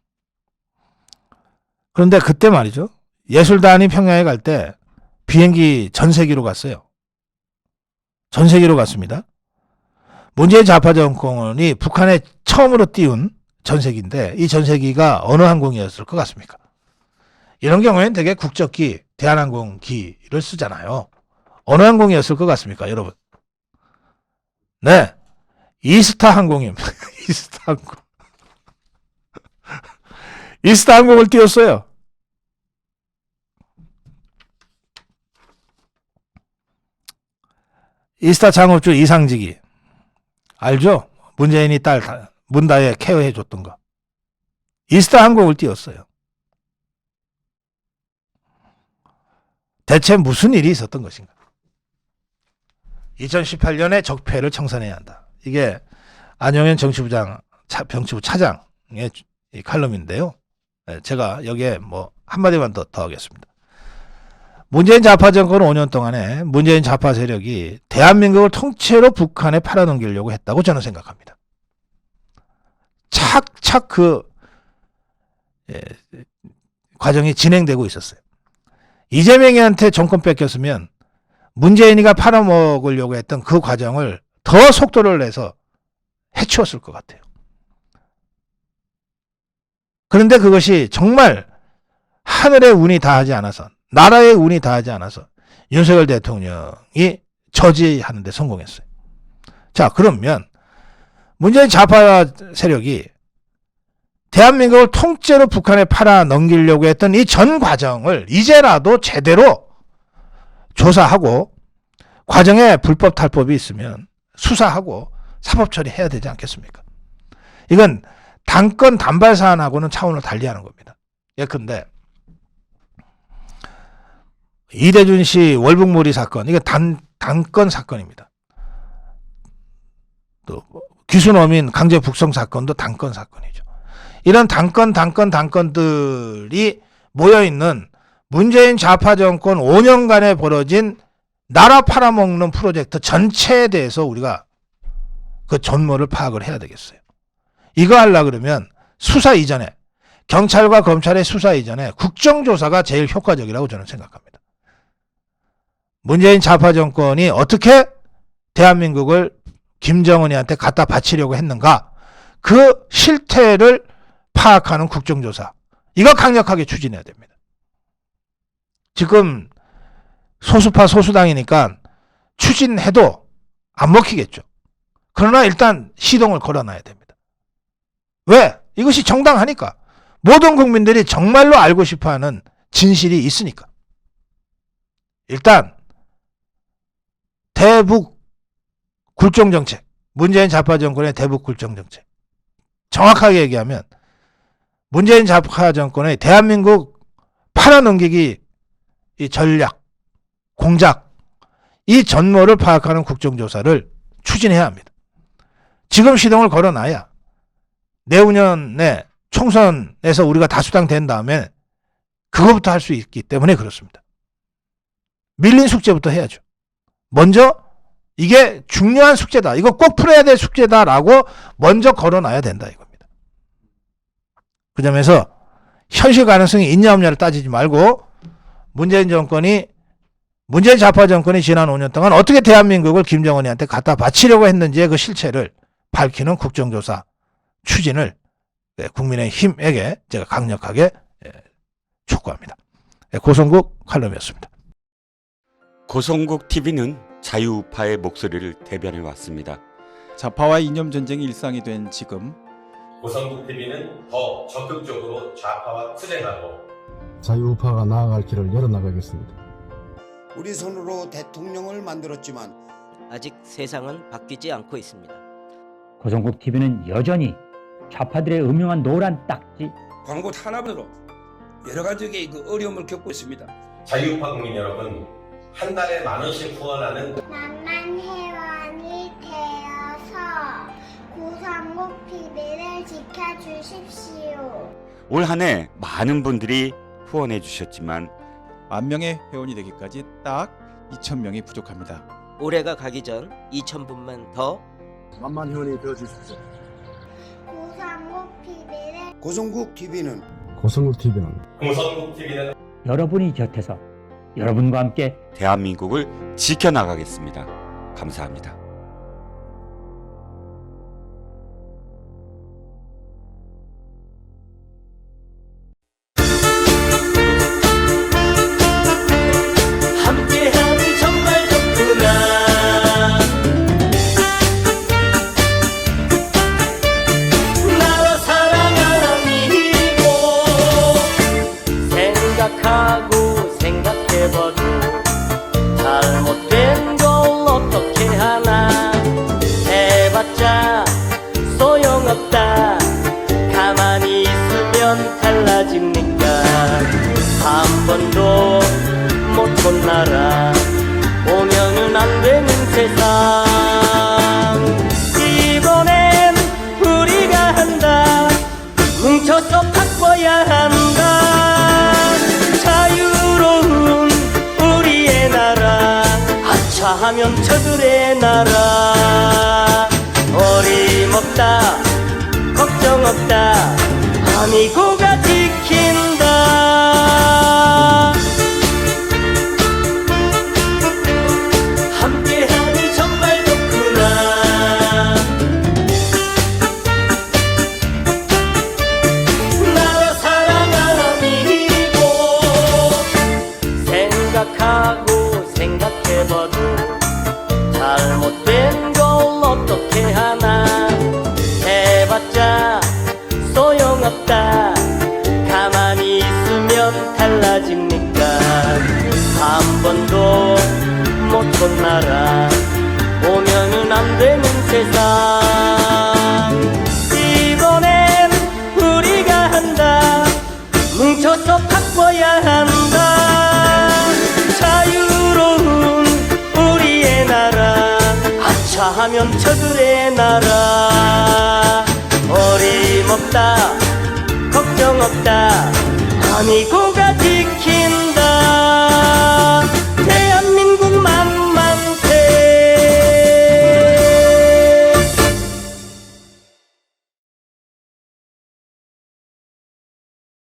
그런데 그때 말이죠. 예술단이 평양에 갈 때 비행기 전세기로 갔어요. 전세기로 갔습니다. 문재인 좌파 정권이 북한에 처음으로 띄운 전세기인데 이 전세기가 어느 항공이었을 것 같습니까? 이런 경우에는 되게 국적기, 대한항공기를 쓰잖아요. 어느 항공이었을 것 같습니까, 여러분? 네, 이스타 항공입니다. 이스타 항공. 이스타 항공을 띄웠어요. 이스타 창업주 이상직이 알죠? 문재인이 딸 문다혜 케어해 줬던 거. 이스타 항공을 띄웠어요. 대체 무슨 일이 있었던 것인가? 2018년에 적폐를 청산해야 한다. 이게 안용현 정치부 차장의 이 칼럼인데요. 제가 여기에 뭐 한마디만 더 하겠습니다. 문재인 좌파 정권 5년 동안에 문재인 좌파 세력이 대한민국을 통째로 북한에 팔아넘기려고 했다고 저는 생각합니다. 착착 그 과정이 진행되고 있었어요. 이재명이한테 정권 뺏겼으면 문재인이가 팔아먹으려고 했던 그 과정을 더 속도를 내서 해치웠을 것 같아요. 그런데 그것이 정말 하늘의 운이 다하지 않아서, 나라의 운이 다하지 않아서 윤석열 대통령이 저지하는 데 성공했어요. 자, 그러면 문재인 좌파 세력이 대한민국을 통째로 북한에 팔아넘기려고 했던 이 전 과정을 이제라도 제대로 조사하고 과정에 불법 탈법이 있으면 수사하고 사법 처리해야 되지 않겠습니까? 이건 당권 단발 사안하고는 차원을 달리하는 겁니다. 예컨대 이대준 씨 월북몰이 사건, 이거 단건 사건입니다. 또 귀순어민 강제 북송 사건도 단건 사건이죠. 이런 단건들이 모여있는 문재인 좌파 정권 5년간에 벌어진 나라 팔아먹는 프로젝트 전체에 대해서 우리가 그 전모를 파악을 해야 되겠어요. 이거 하려고 그러면 수사 이전에, 경찰과 검찰의 수사 이전에 국정조사가 제일 효과적이라고 저는 생각합니다. 문재인 좌파 정권이 어떻게 대한민국을 김정은이한테 갖다 바치려고 했는가, 그 실태를 파악하는 국정조사, 이거 강력하게 추진해야 됩니다. 지금 소수파 소수당이니까 추진해도 안 먹히겠죠. 그러나 일단 시동을 걸어놔야 됩니다. 왜? 이것이 정당하니까. 모든 국민들이 정말로 알고 싶어하는 진실이 있으니까. 일단 대북 굴종정책, 문재인 좌파 정권의 대북 굴종정책, 정확하게 얘기하면 문재인 좌파 정권의 대한민국 팔아넘기기 이 전략, 공작, 이 전모를 파악하는 국정조사를 추진해야 합니다. 지금 시동을 걸어놔야 내후년에 총선에서 우리가 다수당 된 다음에 그거부터 할 수 있기 때문에 그렇습니다. 밀린 숙제부터 해야죠. 먼저 이게 중요한 숙제다, 이거 꼭 풀어야 될 숙제다라고 먼저 걸어놔야 된다 이겁니다. 그 점에서 현실 가능성이 있냐 없냐를 따지지 말고 문재인 좌파 정권이 지난 5년 동안 어떻게 대한민국을 김정은이한테 갖다 바치려고 했는지의 그 실체를 밝히는 국정조사 추진을 국민의힘에게 제가 강력하게 촉구합니다. 고성국 칼럼이었습니다. 고성국 TV는 자유우파의 목소리를 대변해 왔습니다. 좌파와 이념 전쟁이 일상이 된 지금 고성국 TV는 더 적극적으로 좌파와 투쟁하고 자유우파가 나아갈 길을 열어나가겠습니다. 우리 손으로 대통령을 만들었지만 아직 세상은 바뀌지 않고 있습니다. 고성국 TV는 여전히 좌파들의 음흉한 노란 딱지, 광고 탄압으로 여러 가지 그 어려움을 겪고 있습니다. 자유우파 국민 여러분, 한 달에 10,000원씩 후원하는 만만 회원이 되어서 고성국 TV를 지켜주십시오. 올 한 해 많은 분들이 후원해 주셨지만 10,000명의 회원이 되기까지 딱 2,000명이 부족합니다. 올해가 가기 전 2,000분만 더 만만 회원이 되어주십시오. 고성국 TV를 고성국 TV는 고성국 TV는 여러분이 곁에서 여러분과 함께 대한민국을 지켜나가겠습니다. 감사합니다. 함께하면 정말 좋구나. 나라 사랑하니고 생각하고 생각해봐도 잘못된 걸 어떻게 세상. 이번엔 우리가 한다. 뭉쳐서 바꿔야 한다. 자유로운 우리의 나라, 아차하면 저들의 나라. 어림없다, 걱정 없다, 아미고가 지킨다. 함께하니 정말 좋구나. 나라 사랑하미고 생각하고 생각해봐도 잘못된 걸 어떻게 하나. 해봤자 소용없다. 가만히 있으면 달라집니까? 한 번도 못 본 나라 오면은 안 되는 세상. 이번엔 우리가 한다. 뭉쳐서 바꿔야 한다. 자유로운 우리의 나라, 아차하면 저들의 나라. 어림없다, 걱정 없다, 아미고